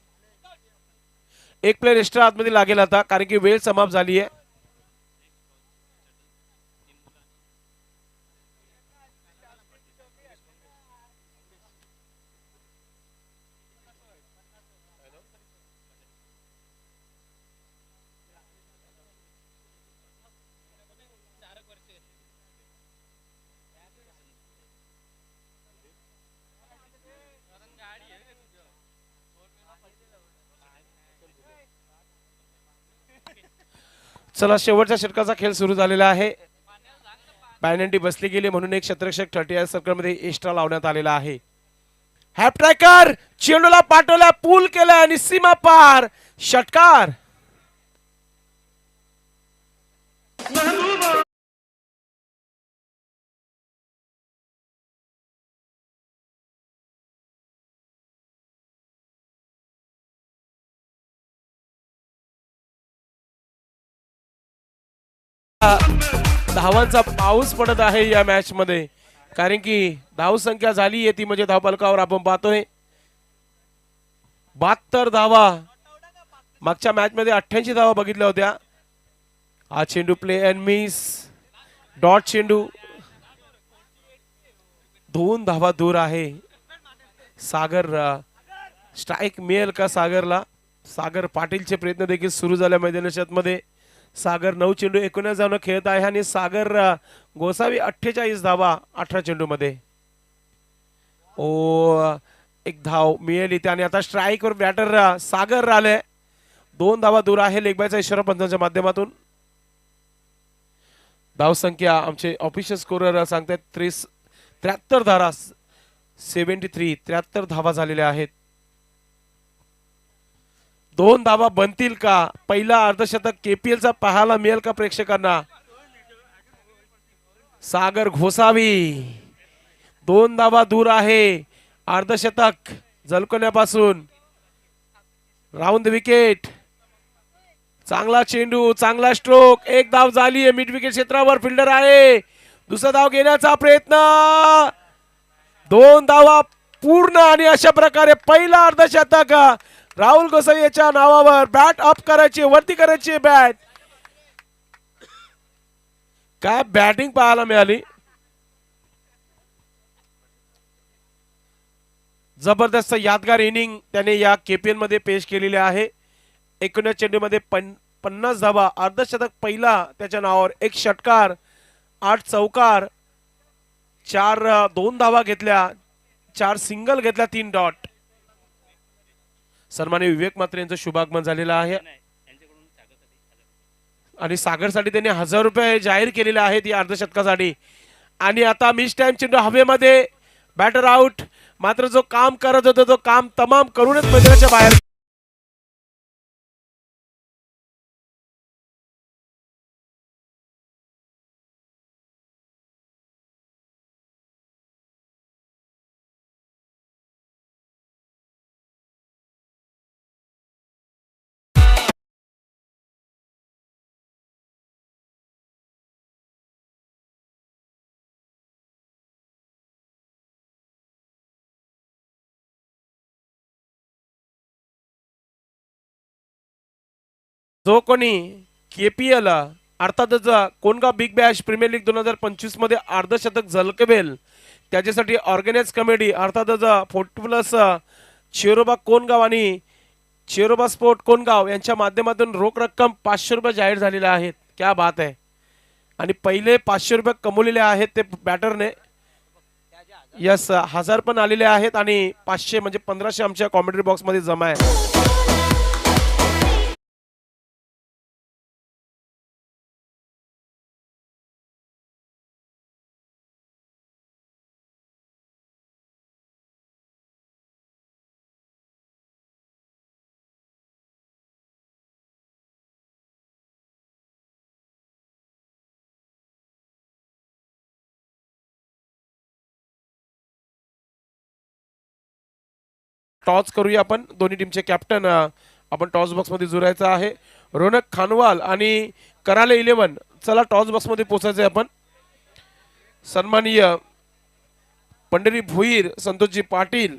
एक प्लेयर एक्स्ट्रा आतमध्ये लागेल आता कारण की वेळ समाप्त झाली आहे. चला शेवटच्या षटकाचा खेळ सुरू झालेला आहे. पॅनल्टी बसली गेली म्हणून एक क्षेत्ररक्षक 30 सर्कल मध्ये एक्स्ट्रा लावण्यात आलेला आहे. हॅप ट्रॅकर चेंडूला पाठवला पूल केला आणि सीमा पार षटकार. धावांचा पाऊस पडत आहे या मॅच मध्ये कारण की धाव संख्या झाली आहे ती म्हणजे धावफलकावर आपण पाहतोय 72 धावा. मागच्या मॅच मध्ये 88 धावा बघितल्या होत्या. हा चेंडू प्ले अँड मिस. डॉट चेंडू 2 धावा दूर आहे. सागर स्ट्राईक मिळेल का सागरला? सागर पाटीलचे प्रयत्न देखील सुरू झाल्या मैदानात मध्ये. सागर 9 चेंडू 19 धावनं खेळत आहे आणि सागर गोसावी 48 धावा 18 चेंडू मध्ये. ओ एक धाव मिळेल इथे आणि आता स्ट्राईक वर बॅटर सागर आले. 2 धावा दूर आहे. लेगबायचा इशारा पंचांच्या माध्यमातून. धाव संख्या आमचे ऑफिशियल स्कोरर सांगतात 73 धारा 73 73 धावा झालेल्या आहेत. 2 धावा बनतील का? पहिला अर्धशतक केपीएल चा पाहायला मिळेल का प्रेक्षकांना? सागर घोसावी 2 धावा दूर आहे अर्धशतक झलकण्यापासून. Round wicket. चांगला चेंडू चांगला स्ट्रोक. एक धाव झाली आहे. मिड विकेट क्षेत्रावर फिल्डर आहे. दुसरा धाव घेण्याचा प्रयत्न. 2 धावा पूर्ण आणि अशा प्रकारे पहिला अर्धशतक राहुल गोसावी याच्या नावावर. बॅट अप करायची वरती करायची बॅट. काय बॅटिंग पाहायला मिळाली. जबरदस्त यादगार इनिंग त्याने या केपीएल मध्ये पेश केलेली आहे. 19 चेंडू मध्ये 50 धावा अर्धशतक पहिला त्याच्या नावावर. 1 षटकार 8 चौकार 2 धावा घेतल्या 4 सिंगल घेतल्या 3 डॉट. सन्माननीय विवेक मात्रे यांचं शुभागमन झालेलं आहे आणि सागरसाठी त्यांनी 1000 रुपये जाहीर केलेले आहेत या अर्धशतकासाठी. आणि आता मिस टाइम चेंडू हवेमध्ये. Batter out. मात्र जो काम करत होता तो काम तमाम करूनच मैदानाच्या बाहेर. जो कोणी केपीएल अर्थातच Kongaon big bash premier league 2025 मध्ये अर्धशतक झलकवेल त्याच्यासाठी ऑर्गनाइज कमिटी अर्थातच 40+ चिरोबा कोणगाव आणि चिरोबा स्पोर्ट कोणगाव यांच्या माध्यमातून रोख रक्कम 500 रुपये जाहीर झालेल्या आहेत. क्या बात आहे. आणि पहिले 500 रुपये कमवलेले आहेत ते बॅटरने. यस 1000 पण आलेले आहेत आणि 500 म्हणजे 1500 आमच्या कॉमेंट्री बॉक्स मध्ये जमा आहे. टॉस करूया आपण. दोन्ही टीमचे कॅप्टन आपण टॉस बॉक्स मध्ये जुरायचा आहे. रोनक खानवाल आणि कराले 11. चला टॉस बॉक्स मध्ये पोहोचायचंय आपण. सन्माननीय पंढरी भोईर, संतोषजी पाटील,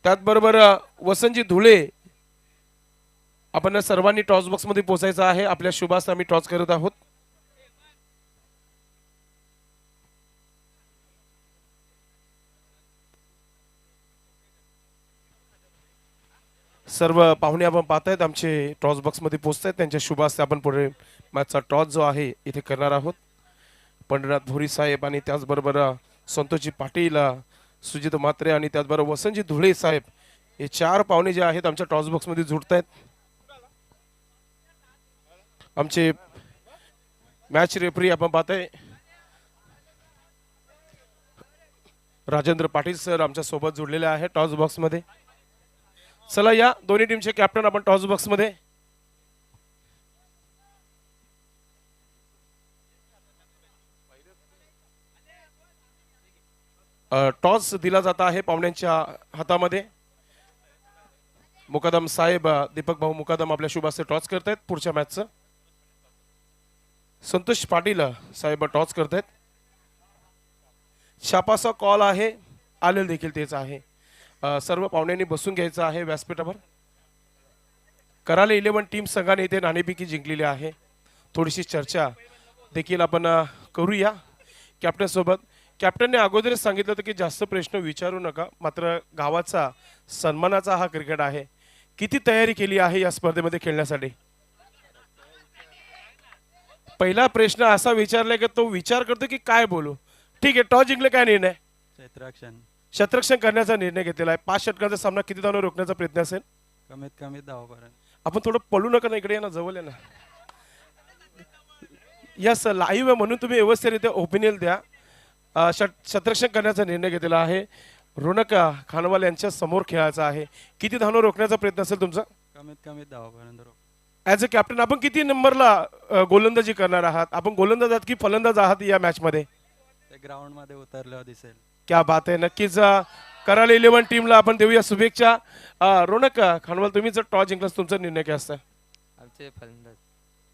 त्याचबरोबर वसंतजी धुळे, आपण सर्वांनी टॉस बॉक्स मध्ये पोहोचायचं आहे. आपल्या शुभास आम्ही टॉस करत आहोत. सर्व पाहुणे आपण पाहतायत आमचे टॉस बॉक्स मध्ये पोहोचतायत. त्यांच्या शुभ हस्ते आपण पुढे मॅचचा टॉस जो आहे इथे करणार आहोत. पंढरीनाथ भोरी साहेब आणि त्याचबरोबर संतोषजी पाटील, सुजित म्हात्रे आणि त्याचबरोबर वसंतजी धुळे साहेब, हे 4 पाहुणे जे आहेत आमच्या टॉस बॉक्स मध्ये जुडतायत. आमचे मॅच रेफरी आपण पाहताय राजेंद्र पाटील सर आमच्या सोबत जुडलेले आहे टॉस बॉक्स मध्ये. चला या दोन्ही टीमचे कॅप्टन आपण टॉस बॉक्स मध्ये. टॉस दिला जात आहे पाहुण्यांच्या हातामध्ये. मुकादम साहेब, दीपक भाऊ मुकादम आपल्या शुभाचे टॉस करतायत पुढच्या मॅचचं. संतोष पाटील साहेब टॉस करतायत. छापाचा कॉल आहे, आलेल देखील तेच आहे. सर्व पाहुण्यांनी बसून घ्यायचं आहे व्यासपीठावर. कराले 11 टीम संघाने इथे नाणेफेकी जिंकलेली आहे. थोडीशी चर्चा देखील आपण करूया कॅप्टन सोबत. कॅप्टनने अगोदरच सांगितलं होतं की जास्त प्रश्न विचारू नका, मात्र गावाचा सन्मानाचा हा क्रिकेट आहे. किती तयारी केली आहे या स्पर्धेमध्ये खेळण्यासाठी? पहिला प्रश्न असा विचारलाय की तो विचार करतो की काय बोलू. ठीक आहे, टॉस जिंकले, काय निर्णय? शतरक्षण करण्याचा निर्णय घेतलेला आहे. 5 षटकांचा सामना किती धावांवर रोखण्याचा प्रयत्न असेल? कमीत कमी धावापर्यंत. आपण थोडं पळू नका ना, इकडे या ना, जवळ या ना. यस लाईव्ह आहे म्हणून तुम्ही व्यवस्थितरित्या ओपिनियन द्या. शतरक्षण करण्याचा निर्णय घेतलेला आहे. रोनक खानवाल यांच्या समोर खेळायचा आहे. किती धावांवर रोखण्याचा प्रयत्न असेल तुमचा? कमीत कमी धावापर्यंत. ॲज अ कॅप्टन आपण किती नंबरला गोलंदाजी करणार आहात? आपण गोलंदाज आहात की फलंदाज आहात या मॅच मध्ये? ग्राउंड मध्ये उतरल्यावर दिसेल. क्या बात आहे. नक्कीच कराले 11 टीमला आपण देऊया शुभेच्छा. रोनक खानवाल, तुम्ही जर टॉस जिंकलास तुमचा निर्णय काय असता? आमचे फलंदाज.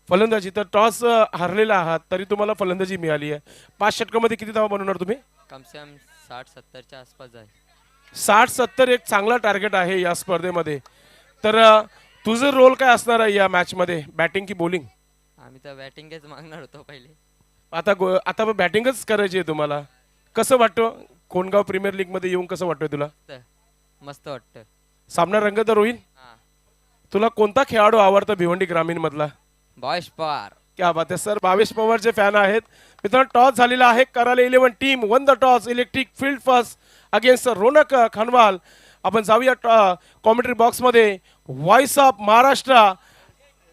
फलंदाजी. तर टॉस हारलेला आहात तरी तुम्हाला फलंदाजी मिळाली आहे. 5 षटकामध्ये किती धावा बनवणार तुम्ही? कम से कम 60-70च्या आसपास जाईल. 60-70 एक चांगला टार्गेट आहे या स्पर्धेमध्ये. तर तुझं रोल काय असणार आहे या मॅच मध्ये, बॅटिंग की बॉलिंग? आम्ही तर बॅटिंगच मागणार होतो पहिले. आता बॅटिंगच करायची आहे तुम्हाला. कसं वाटतं कोणगाव प्रीमियर लीग मध्ये येऊन, कसं वाटतंय तुला? मस्त वाटतं. सामना रंगतदार होईल. तुला कोणता खेळाडू आवडता भिवंडी ग्रामीण मधला? भावेश पवार. क्या बात आहे सर, भावेश पवारचे फॅन आहेत. मित्रांनो टॉस झालेला आहे. कराले 11 team won the toss. Elected field first against Ronak Khanwal. आपण जाऊया कॉमेंट्री बॉक्स मध्ये. व्हॉइस ऑफ महाराष्ट्र,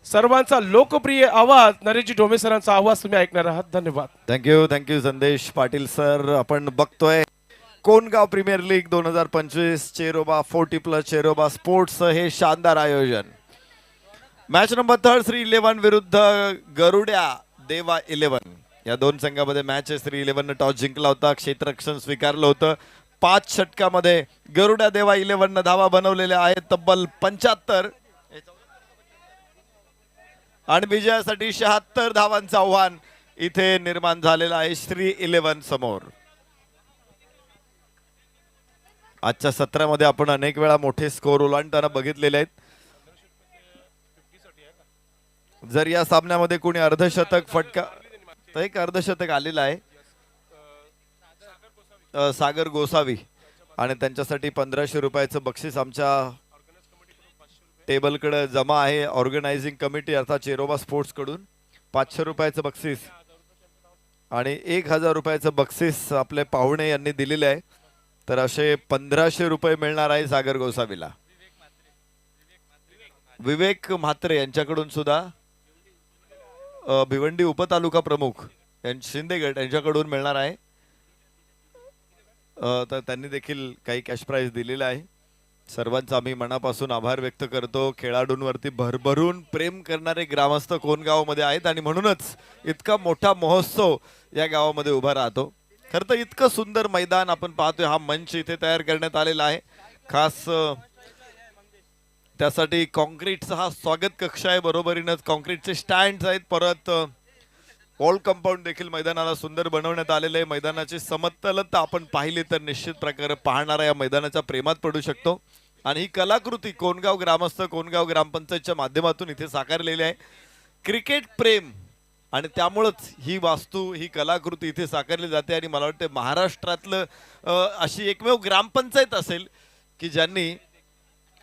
सर्वांचा लोकप्रिय आवाज, नरेशजी ढोमे सरांचा आवाज तुम्ही ऐकणार आहात. धन्यवाद. थँक्यू संदेश पाटील सर. आपण बघतोय Kongaon premier league 2025 Cheroba 40+ Cheroba sports हे शानदार आयोजन. मॅच नंबर 3 श्री 11 विरुद्ध गरुड्या देवा 11. या दोन संघामध्ये मॅच आहे. श्री 11 ने टॉस जिंकला होता, क्षेत्ररक्षण स्वीकारलं होतं. 5 षटकामध्ये गरुड्या देवा 11 धावा बनवलेल्या आहेत तब्बल 75 आणि विजयासाठी 76 धावांचं आव्हान इथे निर्माण झालेलं आहे श्री 11 समोर. आजच्या सत्रामध्ये आपण अनेक वेळा मोठे स्कोर ओलांडताना बघितलेले आहेत. जर या सामन्यामध्ये कोणी अर्धशतक फटका, तर एक अर्धशतक आलेलं आहे सागर गोसावी, आणि त्यांच्यासाठी 1500 रुपयाचं बक्षीस आमच्या टेबलकडे जमा आहे. ऑर्गनायझिंग कमिटी अर्थात चेरोबा स्पोर्ट्स कडून 500 रुपयाचं बक्षीस आणि 1000 रुपयाचं बक्षीस आपले पाहुणे यांनी दिलेले आहे. तर असे 1500 रुपये मिळणार आहे सागर गोसावीला. विवेक म्हात्रे यांच्याकडून सुद्धा भिवंडी उपतालुका प्रमुख शिंदेगड यांच्याकडून मिळणार आहे. तर त्यांनी देखील काही कॅश प्राइज दिलेला आहे. सर्वांचा आम्ही मनापासून आभार व्यक्त करतो. खेळाडूंवरती भरभरून प्रेम करणारे ग्रामस्थ कोणगावमध्ये आहेत आणि म्हणूनच इतका मोठा महोत्सव या गावामध्ये उभा राहतो. खरं तर इतकं सुंदर मैदान आपण पाहतोय, हा मंच इथे तयार करण्यात आलेला आहे खास त्यासाठी. कॉन्क्रीटचा हा स्वागत कक्ष आहे, बरोबरीनंच कॉन्क्रीटचे स्टँड आहेत. परत वॉल कंपाऊंड देखील मैदानाला सुंदर बनवण्यात आलेलं आहे. मैदानाची समतलता आपण पाहिली तर निश्चित प्रकारे पाहणारा या मैदानाच्या प्रेमात पडू शकतो. आणि ही कलाकृती कोणगाव ग्रामस्थ कोणगाव ग्रामपंचायतच्या माध्यमातून इथे साकारलेली आहे. क्रिकेट प्रेम आणि त्यामुळंच ही वास्तू ही कलाकृती इथे साकारली जाते. आणि मला वाटतं महाराष्ट्रातलं अशी एकमेव ग्रामपंचायत असेल की ज्यांनी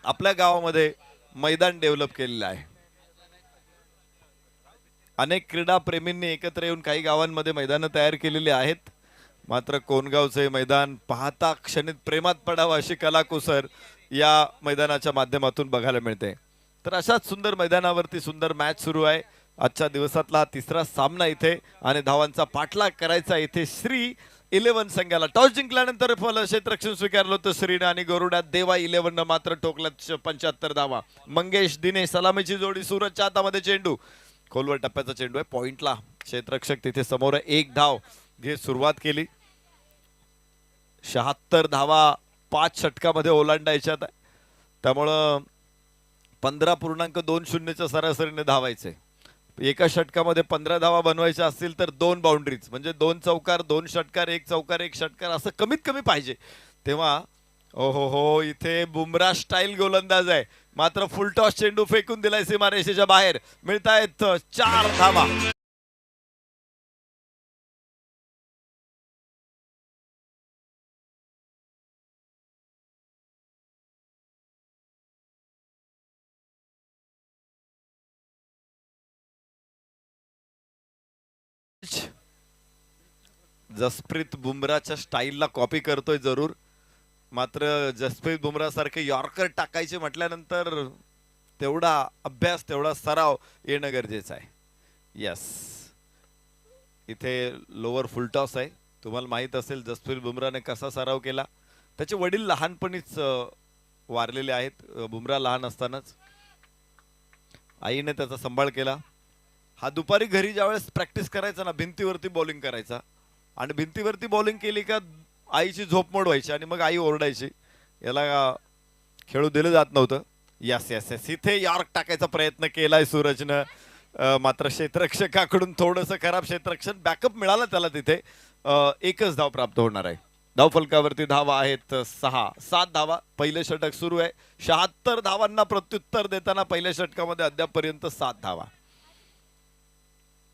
आपल्या गावामध्ये मैदान डेव्हलप केलेलं आहे. अनेक क्रीडा प्रेमींनी एकत्र येऊन काही गावांमध्ये मैदानं तयार केलेली आहेत, मात्र कोणगावचे मैदान पाहता क्षणित प्रेमात पडावं अशी कलाकुसर या मैदानाच्या माध्यमातून बघायला मिळते. तर अशाच सुंदर मैदानावरती सुंदर मॅच सुरू आहे. आजच्या दिवसातला तिसरा सामना इथे आणि धावांचा पाठलाग करायचा इथे श्री 11 संघाला. टॉस जिंकल्यानंतर क्षेत्ररक्षण स्वीकारलं होतं श्रीने आणि गरुडात देवा 11 मात्र टोकल्यात 75 धावा. मंगेश दिनेश सलामीची जोडी, सूरजच्या हातामध्ये चेंडू, खोलवर टप्प्याचा चेंडू आहे पॉइंटला. क्षेत्ररक्षक तिथे समोर आहे. 1 धाव घेत सुरुवात केली. 76 धावा 5 षटकामध्ये ओलांडायच्यात, त्यामुळं 15.20च्या सरासरीने धावायचे. एका षटकामध्ये 15 धावा बनवायच्या असतील तर 2 बाउंड्रीज म्हणजे 2 चौकार 2 षटकार 1 चौकार 1 षटकार असं कमीत कमी पाहिजे. तेव्हा हो इथे बुमरा स्टाईल गोलंदाज आहे, मात्र फुल टॉस चेंडू फेकून दिलाय सीमारेषेच्या बाहेर. मिळतायत 4 धावा. जसप्रीत बुमराच्या स्टाईलला कॉपी करतोय जरूर, मात्र जसप्रीत बुमरा सारखे यॉर्कर टाकायचे म्हटल्यानंतर तेवढा अभ्यास तेवढा सराव येणं गरजेचं आहे. यस, इथे लोअर फुलटॉस आहे. तुम्हाला माहित असेल जसप्रीत बुमराने कसा सराव केला. त्याचे वडील लहानपणीच वारलेले आहेत. बुमरा लहान असतानाच आईने त्याचा सांभाळ केला. हा दुपारी घरी ज्यावेळेस प्रॅक्टिस करायचा ना, भिंतीवरती बॉलिंग करायचा आणि भिंतीवरती बॉलिंग केली का आईची झोप मोड व्हायची आणि मग आई ओरडायची, याला खेळू दिलं जात नव्हतं. यस यस यस, इथे यॉर्क टाकायचा प्रयत्न केलाय सूरजनं, मात्र क्षेत्ररक्षकाकडून थोडंसं खराब क्षेत्ररक्षण. बॅकअप मिळाला त्याला तिथे. 1च धाव प्राप्त होणार आहे. धाव फलकावरती धावा आहेत 7 धावा. पहिलं षटक सुरू आहे. 76 धावांना प्रत्युत्तर देताना पहिल्या षटकामध्ये अद्यापपर्यंत 7 धावा.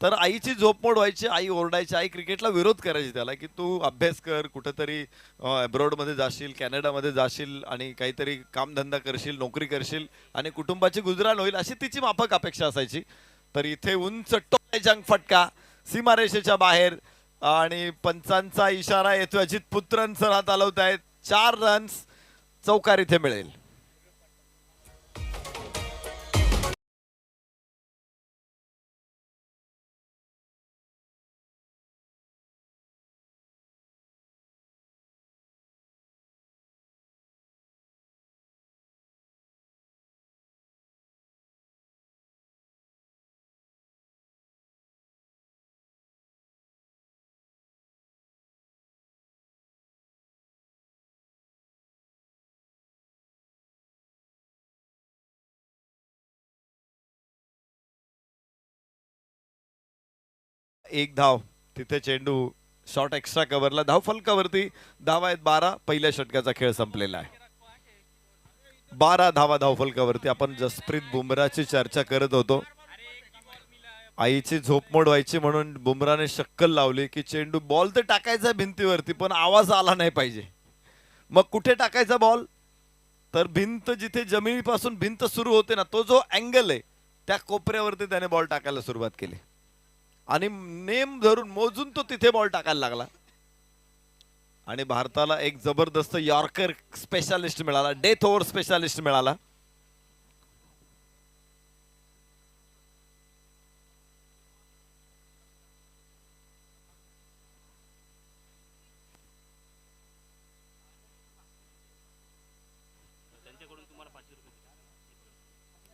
तर आईची झोपमोड व्हायची, आई ओरडायची, आई क्रिकेटला विरोध करायची त्याला की तू अभ्यास कर, कुठेतरी अब्रॉडमध्ये जाशील, कॅनडामध्ये जाशील आणि काहीतरी कामधंदा करशील, नोकरी करशील आणि कुटुंबाची गुजराण होईल अशी तिची माफक अपेक्षा असायची. तर इथे उंच जंग फटका सीमारेषेच्या बाहेर आणि पंचांचा इशारा येतो. अजित पुत्रन हात हलवत आहेत. 4 रन्स चौकार इथे मिळेल. एक धाव तिथे चेंडू शॉर्ट एक्स्ट्रा कव्हरला. धाव फलकावरती धावा आहेत 12. पहिल्या षटकाचा खेळ संपलेला आहे. 12 धावा धाव फलकावरती. आपण जसप्रीत बुमराची चर्चा करत होतो. आईची झोपमोड व्हायची म्हणून बुमराने शक्कल लावली की चेंडू बॉल तर टाकायचा भिंतीवरती पण आवाज आला नाही पाहिजे. मग कुठे टाकायचा बॉल, तर भिंत जिथे जमिनीपासून भिंत सुरू होते ना तो जो अँगल आहे त्या कोपऱ्यावरती त्याने बॉल टाकायला सुरुवात केली आणि नेम धरून मोजून तो तिथे बॉल टाकायला लागला आणि भारताला एक जबरदस्त यॉर्कर स्पेशालिस्ट मिळाला, डेथ ओव्हर स्पेशालिस्ट मिळाला.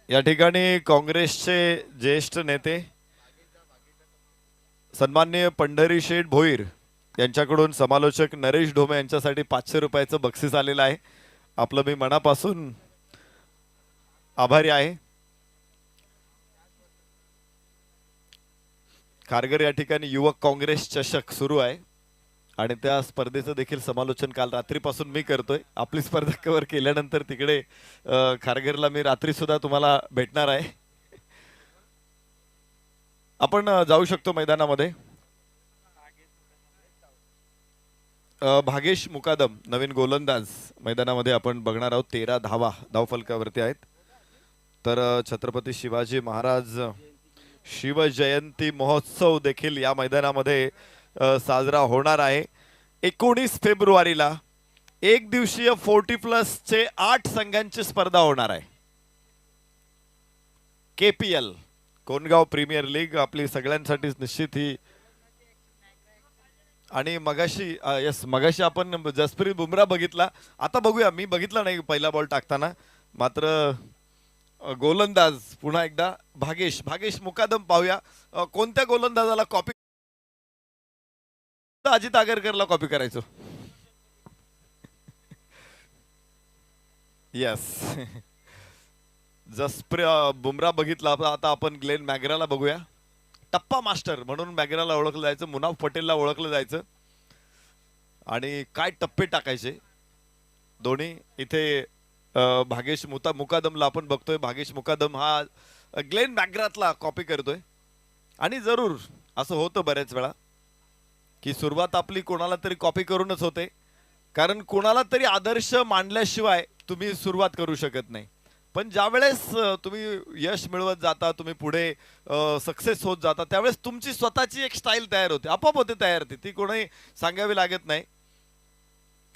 या ठिकाणी काँग्रेसचे ज्येष्ठ नेते सन्माननीय पंढरी शेठ भोईर यांच्याकडून समालोचक नरेश ढोमे यांच्यासाठी 500 रुपयाचं बक्षीस आलेलं आहे. आपलं मी मनापासून आभारी आहे. खारघर या ठिकाणी युवक काँग्रेस चषक सुरू आहे आणि त्या स्पर्धेचं देखील समालोचन काल रात्रीपासून मी करतोय. आपली स्पर्धा कव्हर केल्यानंतर तिकडे खारघरला मी रात्री सुद्धा तुम्हाला भेटणार आहे. आपण जाऊ शकतो मैदानामध्ये. भागेश मुकादम नवीन गोलंदाज मैदानामध्ये आपण बघणार आहोत. 13 धावा धावफलकावरती आहेत. तर छत्रपती शिवाजी महाराज शिवजयंती महोत्सव देखील या मैदानामध्ये साजरा होणार आहे. 19 फेब्रुवारीला एक दिवसीय 40+ चे 8 संघांची स्पर्धा होणार आहे. KPL कोणगाव प्रीमियर लीग आपली सगळ्यांसाठी निश्चित ही. आणि मगाशी आपण जसप्रीत बुमराह बघितला. आता बघूया, मी बघितला नाही पहिला बॉल टाकताना, मात्र गोलंदाज पुन्हा एकदा भागेश मुकादम पाहूया. कोणत्या गोलंदाजाला कॉपी, अजित आगरकरला कॉपी करायचो. येस बुमराह बघितला. आता आपण ग्लेन मॅग्राला बघूया. टप्पा मास्टर म्हणून मॅग्राला ओळखलं जायचं, मुनाफ पटेलला ओळखलं जायचं. आणि काय टप्पे टाकायचे दोन्ही. इथे भागेश मुकादमला आपण बघतोय. भागेश मुकादम हा ग्लेन मॅग्रातला कॉपी करतोय. आणि जरूर असं होतं बऱ्याच वेळा की सुरुवात आपली कोणाला तरी कॉपी करूनच होते, कारण कोणाला तरी आदर्श मांडल्याशिवाय तुम्ही सुरुवात करू शकत नाही. पण ज्यावेळेस तुम्ही यश मिळवत जाता, तुम्ही पुढे सक्सेस होत जाता, त्यावेळेस तुमची स्वतःची एक स्टाईल तयार होते, आपोआप होते तयार होते, ती कोणी सांगावी लागत नाही.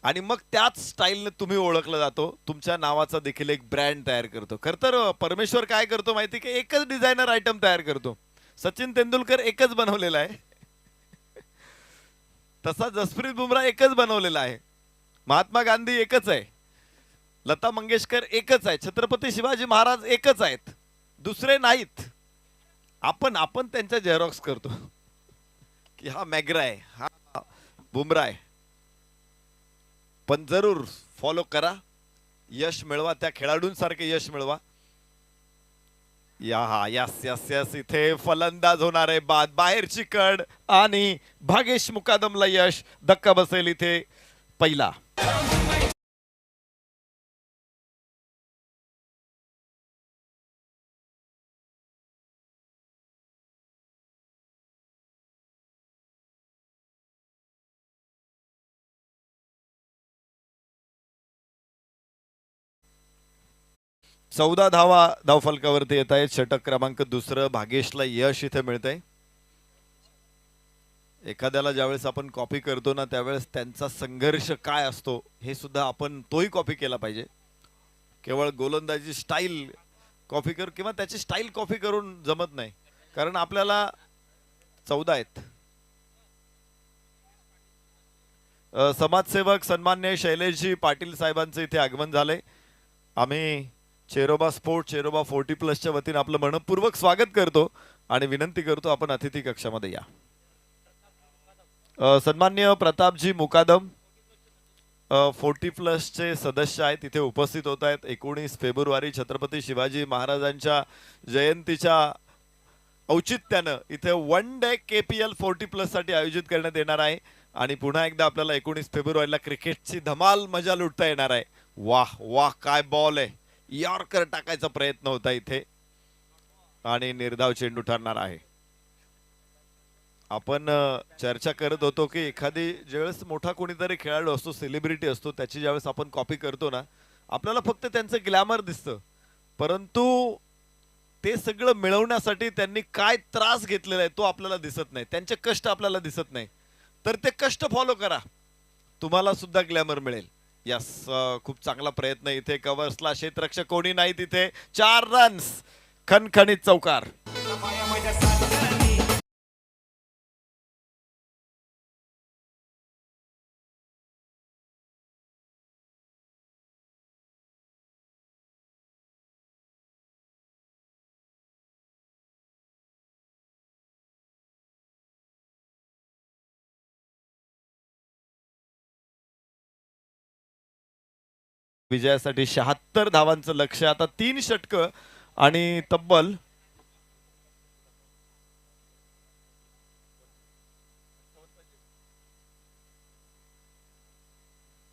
आणि मग त्याच स्टाईलने तुम्ही ओळखलं जातो. तुमच्या नावाचा देखील एक ब्रँड तयार करतो. खरं तर परमेश्वर काय करतो माहिती की एकच डिझायनर आयटम तयार करतो. सचिन तेंडुलकर एकच बनवलेला आहे, तसा जसप्रीत बुमराह एकच बनवलेला आहे. महात्मा गांधी एकच आहे, लता मंगेशकर एकच आहे, छत्रपती शिवाजी महाराज एकच आहेत, दुसरे नाहीत. आपण त्यांच्या झेरॉक्स करतो की हा मॅग्रा आहे, हा बुमराह आहे. पण जरूर फॉलो करा, यश मिळवा, त्या खेळाडूंसारखे यश मिळवा. यस इथे फलंदाज होणार आहे बाद, बाहेरची कड आणि भागेश मुकादमला यश. धक्का बसेल इथे पहिला. चौदा धावा धावफलकावरती येत आहेत. षटक क्रमांक दुसरं भागेशला यश इथे मिळतंय. एखाद्याला ज्यावेळेस आपण कॉपी करतो ना, त्यावेळेस त्यांचा संघर्ष काय असतो हे सुद्धा आपण तोही कॉपी केला पाहिजे. केवळ गोलंदाजी स्टाईल कॉपी कर किंवा त्याची स्टाईल कॉपी करून जमत नाही, कारण आपल्याला 14 आहेत. समाजसेवक सन्मान्य शैलेशजी पाटील साहेबांचं इथे आगमन झालंय. आम्ही चेरोबा स्पोर्ट, चेरोबा 40+ च्या वतीने आपलं मनपूर्वक स्वागत करतो आणि विनंती करतो आपण अतिथी कक्षामध्ये या. सन्मान्य प्रतापजी मुकादम 40+ चे सदस्य आहेत, इथे उपस्थित होत आहेत. 19 फेब्रुवारी छत्रपती शिवाजी महाराजांच्या जयंतीच्या औचित्यानं इथे 1 डे KPL 40+ साठी आयोजित करण्यात येणार आहे. आणि पुन्हा एकदा आपल्याला 19 फेब्रुवारीला क्रिकेटची धमाल मजा लुटता येणार आहे. वाह वाह, काय बॉल आहे, यॉर्कर टाकायचा प्रयत्न होता इथे आणि निर्धाव चेंडू ठरणार आहे. आपण चर्चा करत होतो की एखादी ज्यावेळेस मोठा कोणीतरी खेळाडू असतो, सेलिब्रिटी असतो, त्याची ज्यावेळेस आपण कॉपी करतो ना, आपल्याला फक्त त्यांचं ग्लॅमर दिसतं, परंतु ते सगळं मिळवण्यासाठी त्यांनी काय त्रास घेतलेला आहे तो आपल्याला दिसत नाही, त्यांचे कष्ट आपल्याला दिसत नाही. तर ते कष्ट फॉलो करा, तुम्हाला सुद्धा ग्लॅमर मिळेल. यस, खूप चांगला प्रयत्न. इथे कव्हर्सला क्षेत्ररक्षक कोणी नाही, तिथे 4 रन्स, खणखणीत चौकार. विजयासाठी 76 धावांचं लक्ष्य. आता 3 षटकं आणि तब्बल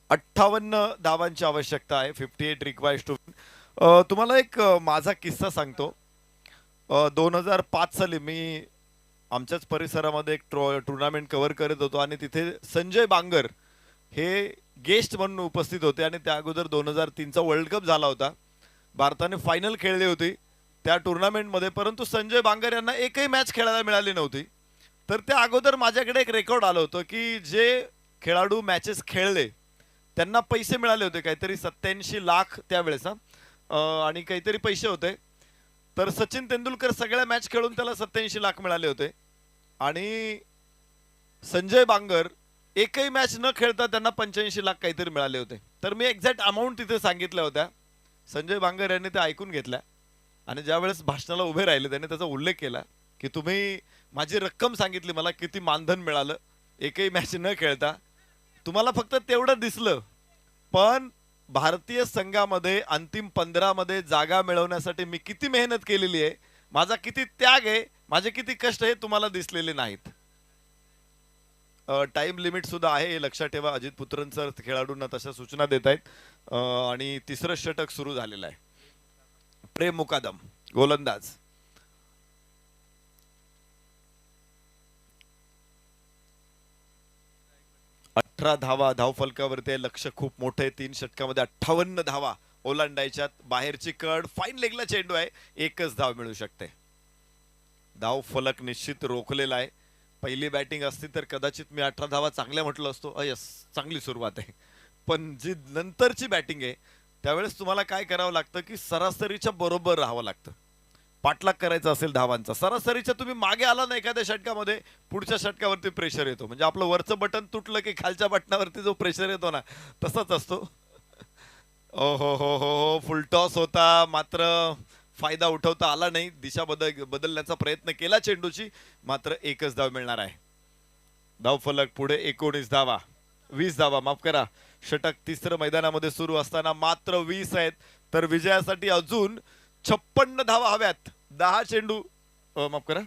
58 धावांची आवश्यकता आहे. 58 रिक्वायर्स टू. तुम्हाला एक माझा किस्सा सांगतो. 2005 साली मी आमच्याच परिसरामध्ये एक टुर्नामेंट कव्हर करत होतो आणि तिथे संजय बांगर हे गेस्ट म्हणून उपस्थित होते आणि त्या अगोदर 2003चा वर्ल्ड कप झाला होता. भारताने फायनल खेळली होती त्या टुर्नामेंटमध्ये, परंतु संजय बांगर यांना एकही मॅच खेळायला मिळाली नव्हती. तर त्या अगोदर माझ्याकडे एक रेकॉर्ड आलं होतं की जे खेळाडू मॅचेस खेळले त्यांना पैसे मिळाले होते, काहीतरी 87 लाख त्यावेळेस, आणि काहीतरी पैसे होते. तर सचिन तेंडुलकर सगळ्या मॅच खेळून त्याला 87 लाख मिळाले होते आणि संजय बांगर एकही मॅच न खेळता त्यांना 85 लाख काहीतरी मिळाले होते. तर मी एक्झॅक्ट अमाऊंट तिथे सांगितल्या होत्या. संजय बांगर यांनी ते ऐकून घेतल्या आणि ज्यावेळेस भाषणाला उभे राहिले त्यांनी त्याचा उल्लेख केला की तुम्ही माझी रक्कम सांगितली, मला किती मानधन मिळालं एकही मॅच न खेळता, तुम्हाला फक्त तेवढं दिसलं, पण भारतीय संघामध्ये अंतिम 15 मध्ये जागा मिळवण्यासाठी मी किती मेहनत केलेली आहे, माझा किती त्याग आहे, माझे किती कष्ट हे तुम्हाला दिसलेले नाहीत. टाइम लिमिट सुद्धा आहे, हे लक्षात ठेवा. अजित पुत्रन सर खेळाडूंना तशा सूचना देत आहेत. आणि तिसरं षटक सुरू झालेलं आहे. प्रेम मुकादम गोलंदाज. 18 धावा धावफलकावरती आहे. लक्ष खूप मोठं आहे. 3 षटकामध्ये 58 धावा ओलांडायच्यात. बाहेरची कड, फाईन लेगला चेंडू आहे, एकच धाव मिळू शकते. धाव फलक निश्चित रोखलेला आहे. पहिली बॅटिंग असती तर कदाचित मी 18 धावा चांगल्या म्हटलं असतो. यस, चांगली सुरुवात आहे. पण जी नंतरची बॅटिंग आहे त्यावेळेस तुम्हाला काय करावं लागतं की सरासरीच्या बरोबर राहावं लागतं. पाठलाग करायचा असेल धावांचा, सरासरीच्या तुम्ही मागे आला ना एखाद्या षटकामध्ये, पुढच्या षटकावरती प्रेशर येतो. म्हणजे आपलं वरचं बटन तुटलं की खालच्या बटनावरती जो प्रेशर येतो ना, तसाच असतो. ओ हो हो हो हो, फुल टॉस होता, मात्र फायदा उठवता आला नाही. दिशा बदलण्याचा प्रयत्न केला चेंडूची, मात्र एकच धाव मिळणार आहे. धाव फलक पुढे 19 धावा, 20 धावा, माफ करा. षटक तिसरं मैदानामध्ये सुरू असताना मात्र 20 आहेत. तर विजयासाठी अजून 56 धावा हव्यात. 10 चेंडू, माफ करा,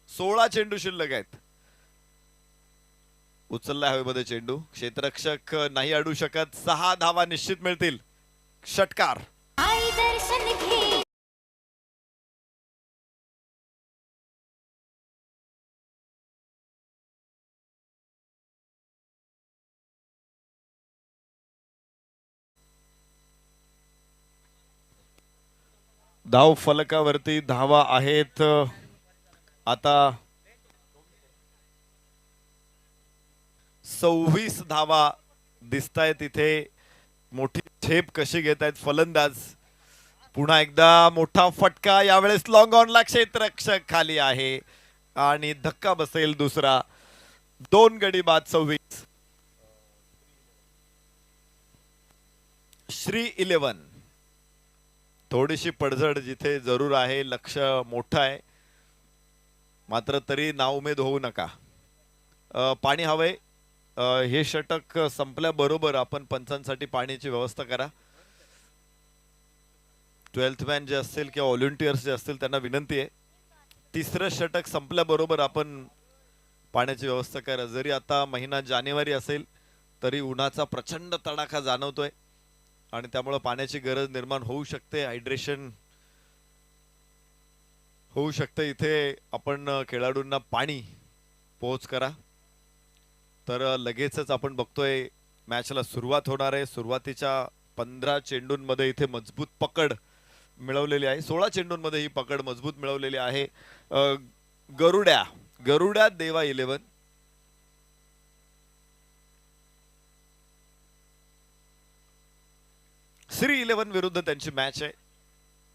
16 चेंडू शिल्लक आहेत. उचलला हवेमध्ये चेंडू, क्षेत्ररक्षक नाही अडू शकत. 6 धावा निश्चित मिळतील. षटकार. धाव फलकावरती धावा आहेत आता 26 धावा दिसतायत. इथे मोठी झेप कशी घेत आहेत फलंदाज. पुन्हा एकदा मोठा फटका, यावेळेस लॉंग ऑनला क्षेत्ररक्षक खाली आहे आणि धक्का बसेल दुसरा. 2 गडी बाद. 26 श्री 11. थोडीशी पडझड जिथे जरूर आहे. लक्ष मोठं आहे, मात्र तरी नाउमेद होऊ नका. पाणी हवंय. हे षटक संपल्याबरोबर आपण पंचांसाठी पाण्याची व्यवस्था करा. 12th मॅन जे असतील किंवा व्हॉलंटियर्स जे असतील त्यांना विनंती आहे, तिसरं षटक संपल्याबरोबर आपण पाण्याची व्यवस्था करा. जरी आता महिना जानेवारी असेल तरी उन्हाचा प्रचंड तडाखा जाणवतोय आणि त्यामुळे पाण्याची गरज निर्माण होऊ शकते. हायड्रेशन होऊ शकतं इथे आपण खेळाडूंना पाणी पोच करा. तर लगेचच आपण बघतोय मॅचला सुरुवात होणार आहे. सुरुवातीच्या 15 चेंडूंमध्ये इथे मजबूत पकड मिळवलेली आहे. 16 चेंडूंमध्ये ही पकड मजबूत मिळवलेली आहे. गरुड्या गरुड्या देवा 11 श्री 11 विरुद्ध त्यांची मॅच आहे.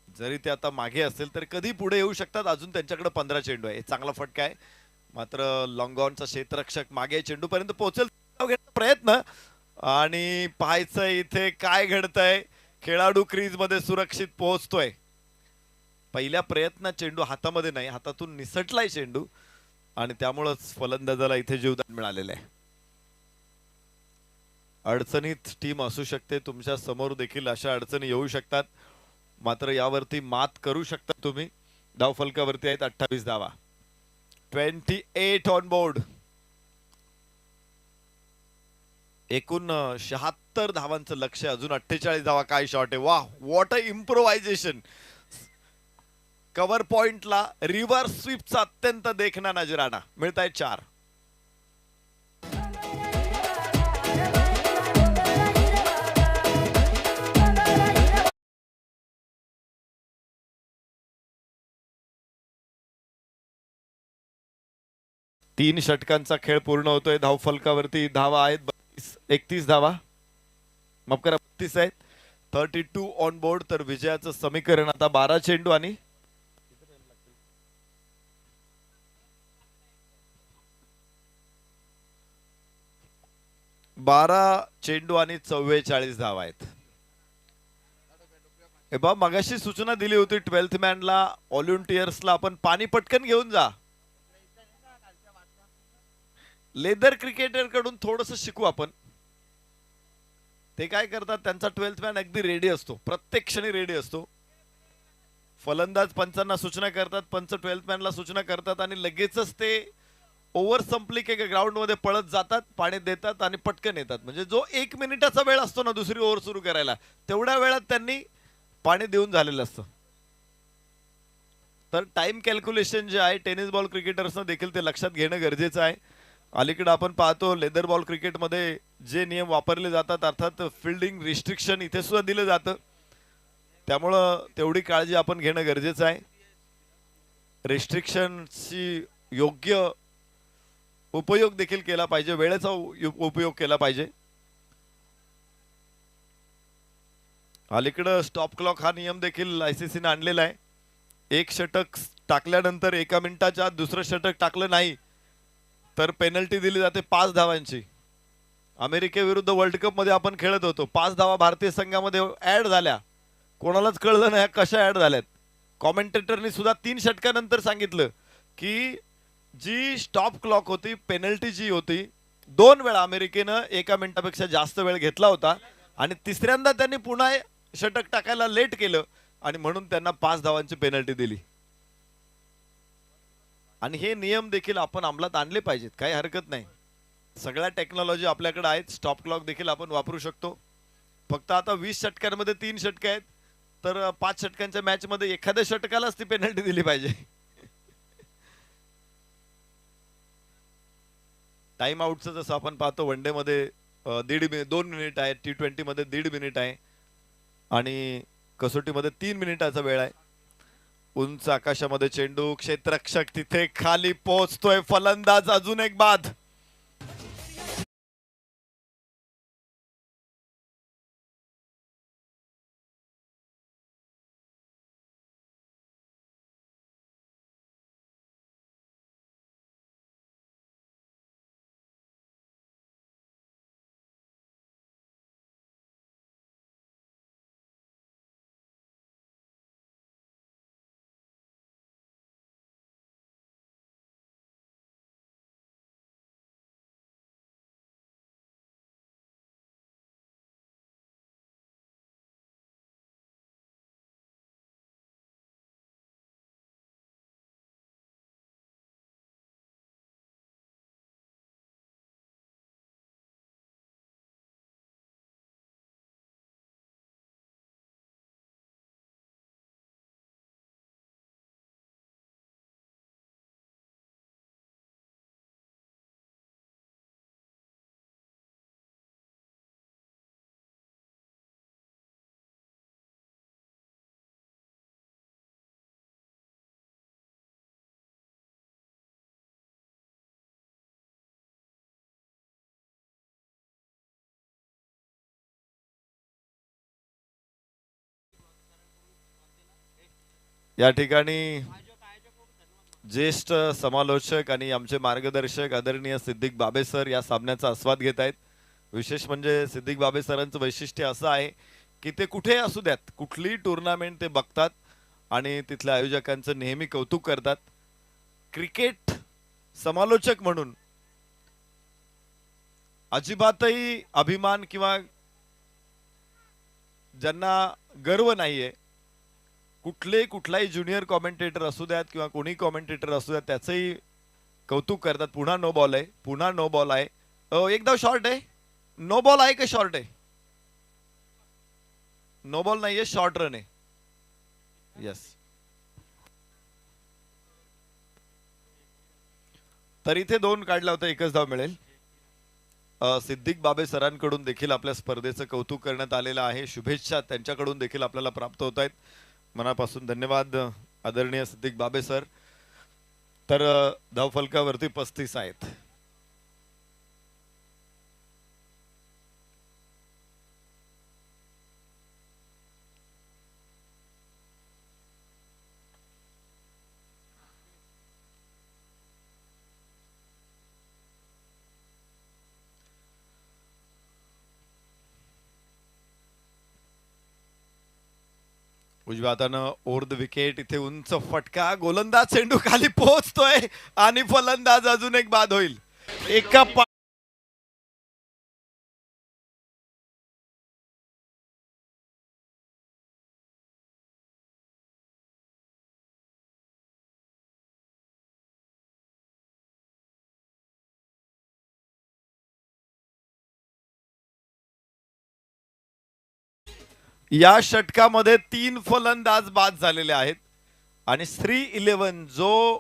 जरी ते आता मागे असेल तर कधी पुढे येऊ शकतात. अजून त्यांच्याकडे 15 चेंडू आहे. चांगला फटका आहे. मात्र लॉंगॉनचा क्षेत्ररक्षक मागे चेंडूपर्यंत पोहोचेल प्रयत्न आणि पाहायचं इथे काय घडतंय. खेळाडू क्रीज मध्ये सुरक्षित पोहोचतोय. पहिल्या प्रयत्नात चेंडू हातामध्ये नाही, हातातून निसटलाय चेंडू आणि त्यामुळेच फलंदाजाला इथे जीवदान मिळालेलं आहे. अडचणीत टीम असू शकते. तुमच्या समोर देखील अशा अडचणी येऊ शकतात. मात्र यावरती मात करू शकता तुम्ही. धाव फलकावरती आहेत 28 धावा. 28 ऑन बोर्ड. एकूण 76 धावांचं लक्ष. अजून 48 धावा. काय शॉट आहे. वाह, व्हॉट अ इम्प्रोव्हायझेशन. कव्हर पॉइंटला रिव्हर्स स्वीपचा अत्यंत देखणा नजराणा. मिळत आहेत 4. तीन षटकांचा खेळ पूर्ण होतोय. धाव फलकावरती धावा आहेत 31 धावा. माफ करा 32 आहेत. 32 ऑन बोर्ड. तर विजयाचं समीकरण आता 12 चेंडू आणि 12 चेंडू आणि 44 धावा आहेत. हे बा मगाशी सूचना दिली होती 12th मॅनला, ऑलिम्पियर्सला आपण पाणी पटकन घेऊन जा. लेदर क्रिकेटर कडून थोडस शिकू आपण. ते काय करतात, त्यांचा 12th मॅन अगदी रेडी असतो. प्रत्येक क्षणी रेडी असतो. फलंदाज पंचांना सूचना करतात, पंच 12th मॅनला सूचना करतात आणि लगेचच ते ओव्हर संपली की ग्राउंड मध्ये पळत जातात, पाणी देतात आणि पटकन येतात. म्हणजे जो 1 मिनिटाचा वेळ असतो ना दुसरी ओव्हर सुरू करायला, तेवढ्या वेळात त्यांनी पाणी देऊन झालेलं असतं. तर टाइम कॅल्क्युलेशन जे आहे टेनिस बॉल क्रिकेटर्सनं देखील ते लक्षात घेणं गरजेचं आहे. अलीकडे आपण पाहतो लेदर बॉल क्रिकेटमध्ये जे नियम वापरले जातात, अर्थात फिल्डिंग रिस्ट्रिक्शन इथे सुद्धा दिलं जातं. त्यामुळं तेवढी काळजी आपण घेणं गरजेचं आहे. रिस्ट्रिक्शनची योग्य उपयोग देखील केला पाहिजे, वेळेचा उपयोग केला पाहिजे. अलीकडं स्टॉप क्लॉक हा नियम देखील ICC ने आणलेला आहे. एक षटक टाकल्यानंतर 1 मिनिटाच्या आत दुसरं षटक टाकलं नाही तर पेनल्टी दिली जाते 5 धावांची. अमेरिकेविरुद्ध वर्ल्ड कप मध्ये आपण खेळत होतो. 5 धावा भारतीय संघामध्ये ऍड झाल्या. कोणालाच कळलं नाही कशा ऍड झाल्यात. कॉमेंटेटरनी सुद्धा 3 षटकानंतर सांगितलं की जी स्टॉप क्लॉक होती, पेनल्टी जी होती, 2 वेळा अमेरिकेनं 1 मिनिटापेक्षा जास्त वेळ घेतला होता आणि तिसऱ्यांदा त्यांनी पुन्हा षटक टाकायला लेट केलं आणि म्हणून त्यांना 5 धावांची पेनल्टी दिली. आणि हे नियम देखील आपण अंमलात आणले पाहिजेत, काही हरकत नाही. सगळ्या टेक्नॉलॉजी आपल्याकडे आहेत. स्टॉप क्लॉक देखील आपण वापरू शकतो. फक्त आता 20 षटकांमध्ये 3 षटके आहेत, तर 5 षटकांच्या मॅच मध्ये एखाद्या षटकालाच ती पेनल्टी दिली पाहिजे. टाइम आउटचं जसं आपण पाहतो वनडे मध्ये 2 मिनिट आहे, T20 मध्ये 1.5 मिनिट आहे आणि कसोटीमध्ये 3 मिनिटाचा वेळ आहे. उंच आकाशामध्ये चेंडू, क्षेत्ररक्षक तिथे खाली पोहोचतोय, फलंदाज अजून एक बाद. या ठिकाणी ज्येष्ठ समालोचक आणि आमचे मार्गदर्शक आदरणीय सिद्दीक बाबे सर या सामन्याचा आस्वाद घेत आहेत. विशेष म्हणजे सिद्दीक बाबे सरांचं वैशिष्ट्य असं आहे की ते कुठे असू द्यात, कुठलीही टुर्नामेंट ते बघतात आणि तिथल्या आयोजकांचं नेहमी कौतुक करतात. क्रिकेट समालोचक म्हणून अजिबातही अभिमान किंवा ज्यांना गर्व नाहीये, कुठलाही ज्युनियर कॉमेंटेटर असू द्यात किंवा कोणी कॉमेंटेटर असू द्यात त्याचंही कौतुक करतात. पुन्हा नो बॉल आहे, पुन्हा नो बॉल आहे. एकदा शॉर्ट आहे. नो बॉल आहे का शॉर्ट आहे? नो बॉल नाहीये, शॉर्ट रन आहे. यस. तर इथे 2 काढला होता, एकच धाव मिळेल. सिद्दीक बाबे सरांकडून देखील आपल्या स्पर्धेचं कौतुक करण्यात आलेलं आहे. शुभेच्छा त्यांच्याकडून देखील आपल्याला प्राप्त होत आहेत. मनापासून धन्यवाद आदरणीय सिद्दीक बाबे सर. तर धावफलकावरती 35 आहेत. उजव्या हातानं ओव्हर द विकेट. इथे उंच फटका, गोलंदाज चेंडू खाली पोहोचतोय आणि फलंदाज अजून एक बाद होईल. एका या षटकामध्ये 3 फलंदाज बाद झालेले आहेत आणि 3-11 जो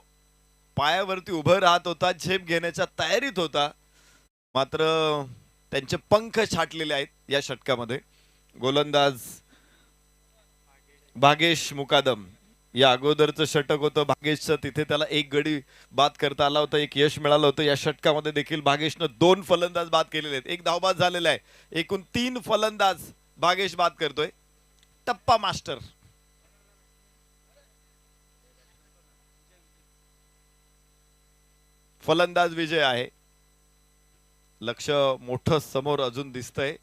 पायावरती उभं राहत होता, झेप घेण्याच्या तयारीत होता, मात्र त्यांचे पंख छाटलेले आहेत या षटकामध्ये. गोलंदाज भागेश मुकादम. या अगोदरचं षटक होतं भागेशचं, तिथे त्याला 1 गडी बाद करता आला होता, एक यश मिळालं होतं. या षटकामध्ये देखील भागेशनं 2 फलंदाज बाद केलेले आहेत, 1 धावबाद झालेला आहे. एकूण 3 फलंदाज भागेश बाद करतोय. टप्पा मास्टर. फलंदाज विजय आहे. लक्ष मोठं समोर अजून दिसतंय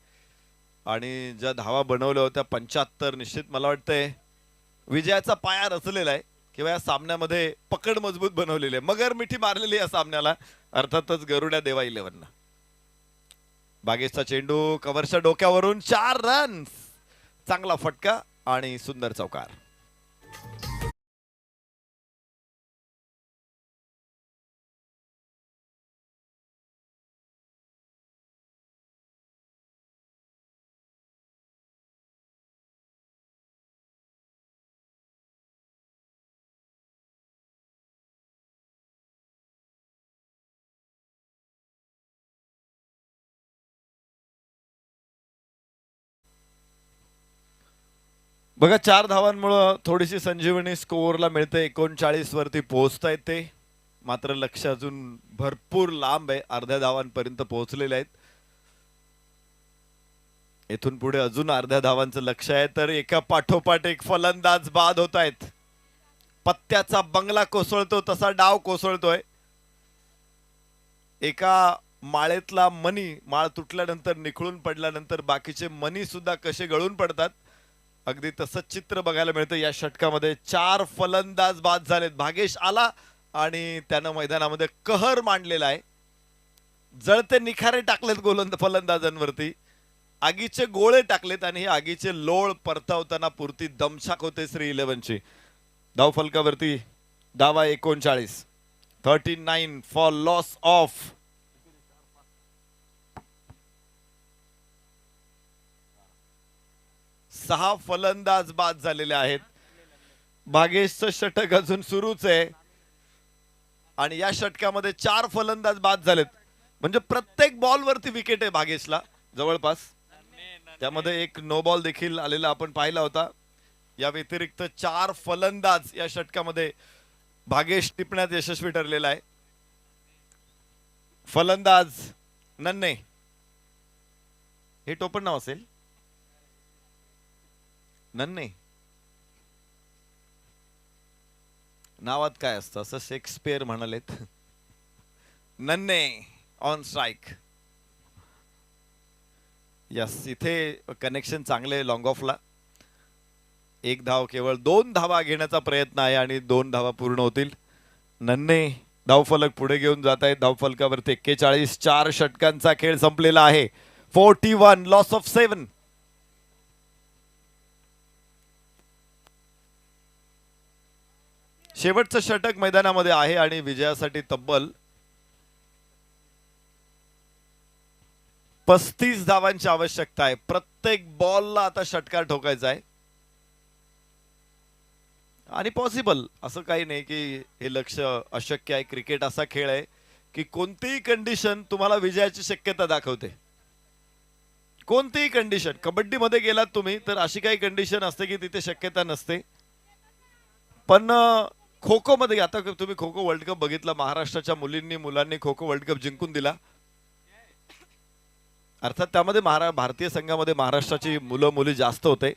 आणि ज्या धावा बनवल्या होत्या 75, निश्चित मला वाटतंय विजयाचा पाया रचलेला आहे किंवा या सामन्यामध्ये पकड मजबूत बनवलेली आहे, मगर मिठी मारलेली या सामन्याला, अर्थातच गरुड्या देवा 11. बागेशचा चेंडू कव्हरच्या डोक्यावरून 4 रन्स. चांगला फटका आणि सुंदर चौकार. बघा 4 धावांमुळे थोडीशी संजीवनी स्कोअरला मिळते. 39 वरती पोहोचता येते, मात्र लक्ष अजून भरपूर लांब आहे, अर्ध्या धावांपर्यंत पोहोचलेले आहेत. इथून पुढे अजून अर्ध्या धावांचं लक्ष आहे. तर एका पाठोपाठ एक फलंदाज बाद होत आहेत. पत्त्याचा बंगला कोसळतो तसा डाव कोसळतोय. एका माळेतला मणी, माळ तुटल्यानंतर निखळून पडल्यानंतर बाकीचे मणी सुद्धा कसे गळून पडतात, अगदी तसंच चित्र बघायला मिळतं या षटकामध्ये. 4 फलंदाज बाद झालेत. भागेश आला आणि त्यानं मैदानामध्ये कहर मांडलेला आहे. जळते निखारे टाकलेत फलंदाजांवरती, आगीचे गोळे टाकलेत आणि हे आगीचे लोळ परतावताना पुरती दमछाक होते 3-11ची. धावफलकावरती धावा 39. 39 फॉर लॉस ऑफ 6 फलंदाज बाद झालेले आहेत. भागेशचं षटक अजून सुरूच आहे आणि या षटकामध्ये 4 फलंदाज बाद झालेत. म्हणजे प्रत्येक बॉलवरती विकेट आहे भागेशला जवळपास. त्यामध्ये एक नो बॉल देखील आलेला आपण पाहिला होता. या व्यतिरिक्त 4 फलंदाज या षटकामध्ये भागेश टिपण्यात यशस्वी ठरलेला आहे. फलंदाज नन्ने, हे टोपण नाव असेल नन्ने. नावात काय असतं असं शेक्सपियर म्हणालेत. नन्ने ऑन स्ट्राईक. यस, इथे कनेक्शन चांगले लॉंग ऑफला. एक धाव केवळ 2 धावा घेण्याचा प्रयत्न आहे आणि 2 धावा पूर्ण होतील. नन्ने धावफलक पुढे घेऊन जात आहेत. धावफलकावरती 41. 4 षटकांचा खेळ संपलेला आहे. 41 लॉस ऑफ 7. शेवटचं षटक मैदानामध्ये आहे आणि विजयासाठी तब्बल 35 धावांची आवश्यकता आहे. प्रत्येक बॉलला आता षटकार ठोकायचा आहे आणि पॉसिबल असं काही नाही की हे लक्ष अशक्य आहे. क्रिकेट असा खेळ आहे की कोणतीही कंडिशन तुम्हाला विजयाची शक्यता दाखवते. कोणतीही कंडिशन. कबड्डीमध्ये गेलात तुम्ही तर अशी काही कंडिशन असते की तिथे शक्यता नसते. पण खो खो मध्ये आता तुम्ही खो खो वर्ल्ड कप बघितला. महाराष्ट्राच्या मुलांनी खो खो वर्ल्ड कप जिंकून दिला. अर्थात त्यामध्ये भारतीय संघामध्ये महाराष्ट्राची मुलं मुली जास्त होते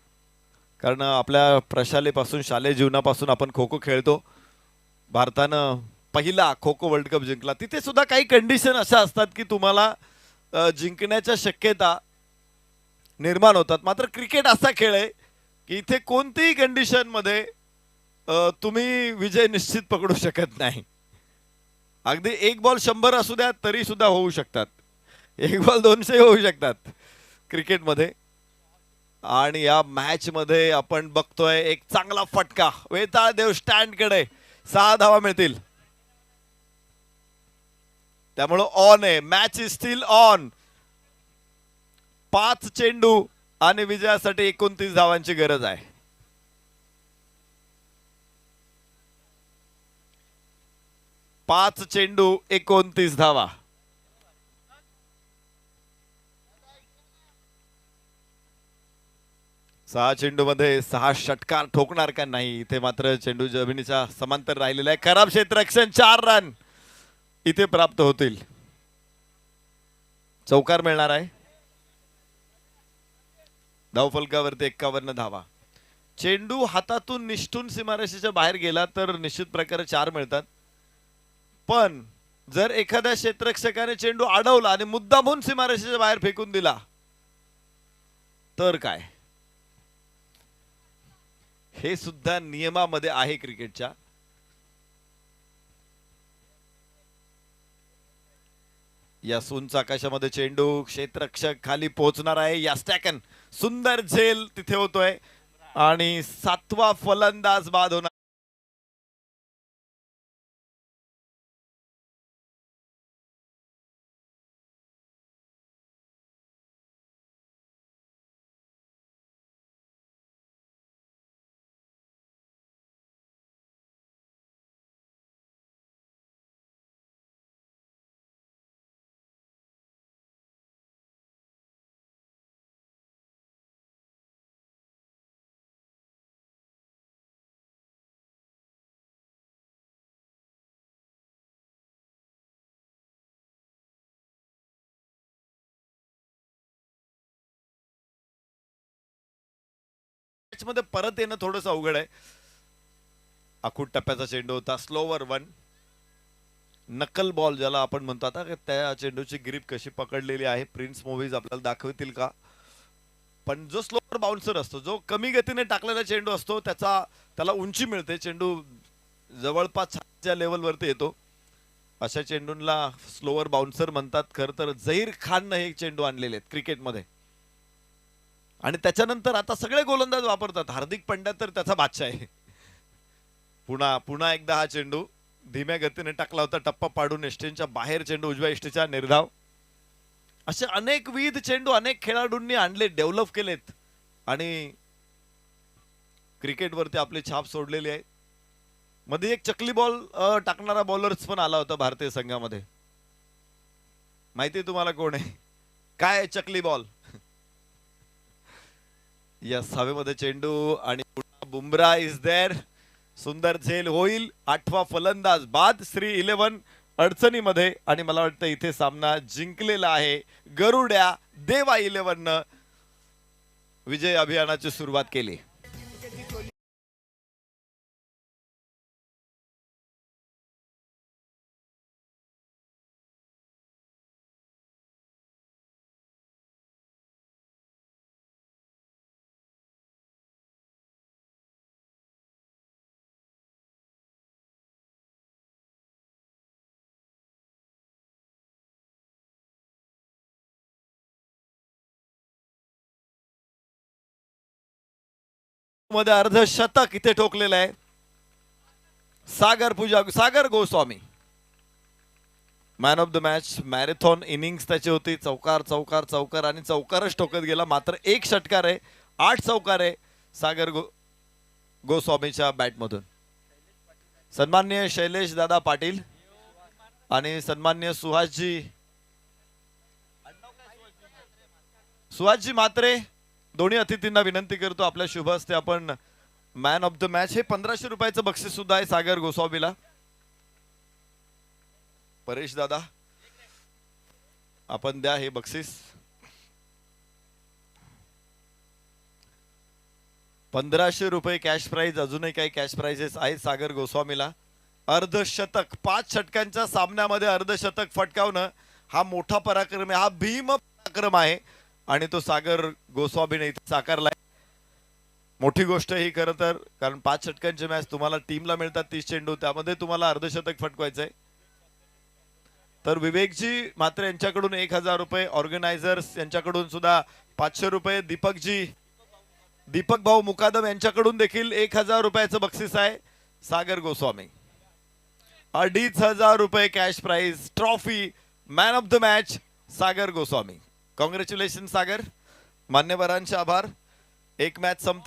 कारण आपल्या प्रशालेपासून शालेय जीवनापासून आपण खो खो खेळतो. भारतानं पहिला खो खो वर्ल्ड कप जिंकला. तिथे सुद्धा काही कंडिशन अशा असतात की तुम्हाला जिंकण्याच्या शक्यता निर्माण होतात. मात्र क्रिकेट असा खेळ आहे की इथे कोणतीही कंडिशन मध्ये तुम्ही विजय निश्चित पकडू शकत नाही. अगदी एक बॉल 100 असू द्या तरी सुद्धा होऊ शकतात. एक बॉल 200 होऊ शकतात क्रिकेटमध्ये. आणि या मॅच मध्ये आपण बघतोय एक चांगला फटका. वेताळ देव स्टँड कडे 6 धावा मिळतील. त्यामुळे ऑन आहे. Match is steel on. 5 चेंडू आणि विजयासाठी 29 धावांची गरज आहे. 5 चेंडू 29 धावा. सहा चेंडू मध्ये 6 षटकार ठोकणार का नाही. इथे मात्र चेंडू जमिनीच्या समांतर राहिलेला आहे. खराब क्षेत्ररक्षण. 4 रन इथे प्राप्त होतील. चौकार मिळणार आहे. धावफलकावरती 51 धावा. चेंडू हातातून निष्ठून सीमारेषेच्या बाहेर गेला तर निश्चित प्रकारे 4 मिळतात. पण जर एखाद्या क्षेत्ररक्षकाने चेंडू अडवला आणि मुद्दामून सीमारेषेच्या बाहेर फेकून दिला तर काय. हे सुद्धा नियमामध्ये आहे क्रिकेटच्या. या उंच आकाशामध्ये चेंडू क्षेत्ररक्षक खाली पोहोचणार आहे. यास्टॅकन सुंदर झेल तिथे होतोय आणि 7वा फलंदाज बाद होणार. मध्ये परत येणं थोडस अवघड आहे. आखूड टप्प्याचा चेंडू होता. स्लोवर 1. नकल बॉल ज्याला आपण म्हणतो. आता त्या चेंडूची ग्रिप कशी पकडलेली आहे प्रिन्स मूवीज आपल्याला दाखवतील का. पण जो स्लोवर बाउन्सर असतो, जो कमी गतीने टाकलेला चेंडू असतो, त्याला उंची मिळते. चेंडू जवळपास छातीच्या लेवलवरती येतो. अशा चेंडूंना स्लोवर बाउन्सर म्हणतात. खरं तर झहीर खाननं हे चेंडू आणलेले आहेत क्रिकेटमध्ये आणि त्याच्यानंतर आता सगळे गोलंदाज वापरतात. हार्दिक पंड्या तर त्याचा बादशाह आहे. पुन्हा एकदा हा चेंडू धीम्या गतीने टाकला होता. टप्पा पाडून एष्टीच्या बाहेर चेंडू उजव्या एष्टीच्या निर्धाव. असे अनेक विविध चेंडू अनेक खेळाडूंनी आणले, डेव्हलप केलेत आणि क्रिकेटवरती आपली छाप सोडलेली आहे. मध्ये एक चकली बॉल टाकणारा बॉलर्स पण आला होता भारतीय संघामध्ये. माहिती तुम्हाला कोण आहे? काय चकली बॉल. यस, हवेमध्ये चेंडू आणि बुमरा इज देअर. सुंदर झेल होईल. 8वा फलंदाज बाद. 3-11 अडचणीमध्ये आणि मला वाटतं इथे सामना जिंकलेला आहे. गरुड्या देवा 11 विजय अभियानाची सुरुवात केली. मध्ये अर्धशतक इथे ठोकलेलं आहे Sagar Goswami. Man of the match. Marathon innings त्याची होती. चौकार आणि चौकारच ठोकत गेला. मात्र एक षटकार आहे, 8 चौकार आहे सागर गोस्वामीच्या बॅटमधून. सन्माननीय शैलेश दादा पाटील आणि सन्माननीय सुहासजी म्हात्रे दोन्ही अतिथींना विनंती करतो आपल्या शुभ हस्ते आपण मॅन ऑफ द मॅच. हे 1500 रुपयाचं बक्षीस सुद्धा आहे सागर गोस्वामीला. परेश दादा आपण द्या हे बक्षीस. 1500 रुपये कॅश प्राइज. अजूनही काही कॅश प्राइजेस आहेत सागर गोस्वामीला. अर्धशतक 5 षटकांच्या सामन्यामध्ये अर्धशतक फटकावणं हा मोठा पराक्रम आहे, हा भीम पराक्रम आहे आणि तो सागर गोस्वामीने इथे साकारलाय. मोठी गोष्ट ही खरं तर, कारण 5 षटकांची मॅच तुम्हाला टीमला मिळतात 30 चेंडू, त्यामध्ये तुम्हाला अर्धशतक फटकवायचंय. तर विवेकजी मात्र यांच्याकडून 1000 रुपये, ऑर्गनायझर्स यांच्याकडून सुद्धा 500 रुपये, दीपक भाऊ मुकादम यांच्याकडून देखील 1000 रुपयाचं बक्षीस आहे सागर गोस्वामी. 2500 रुपये cash prize, trophy, man of the match Sagar Goswami. Congratulation Sagar. मान्यवरांचे आभार. एक मॅच संपते.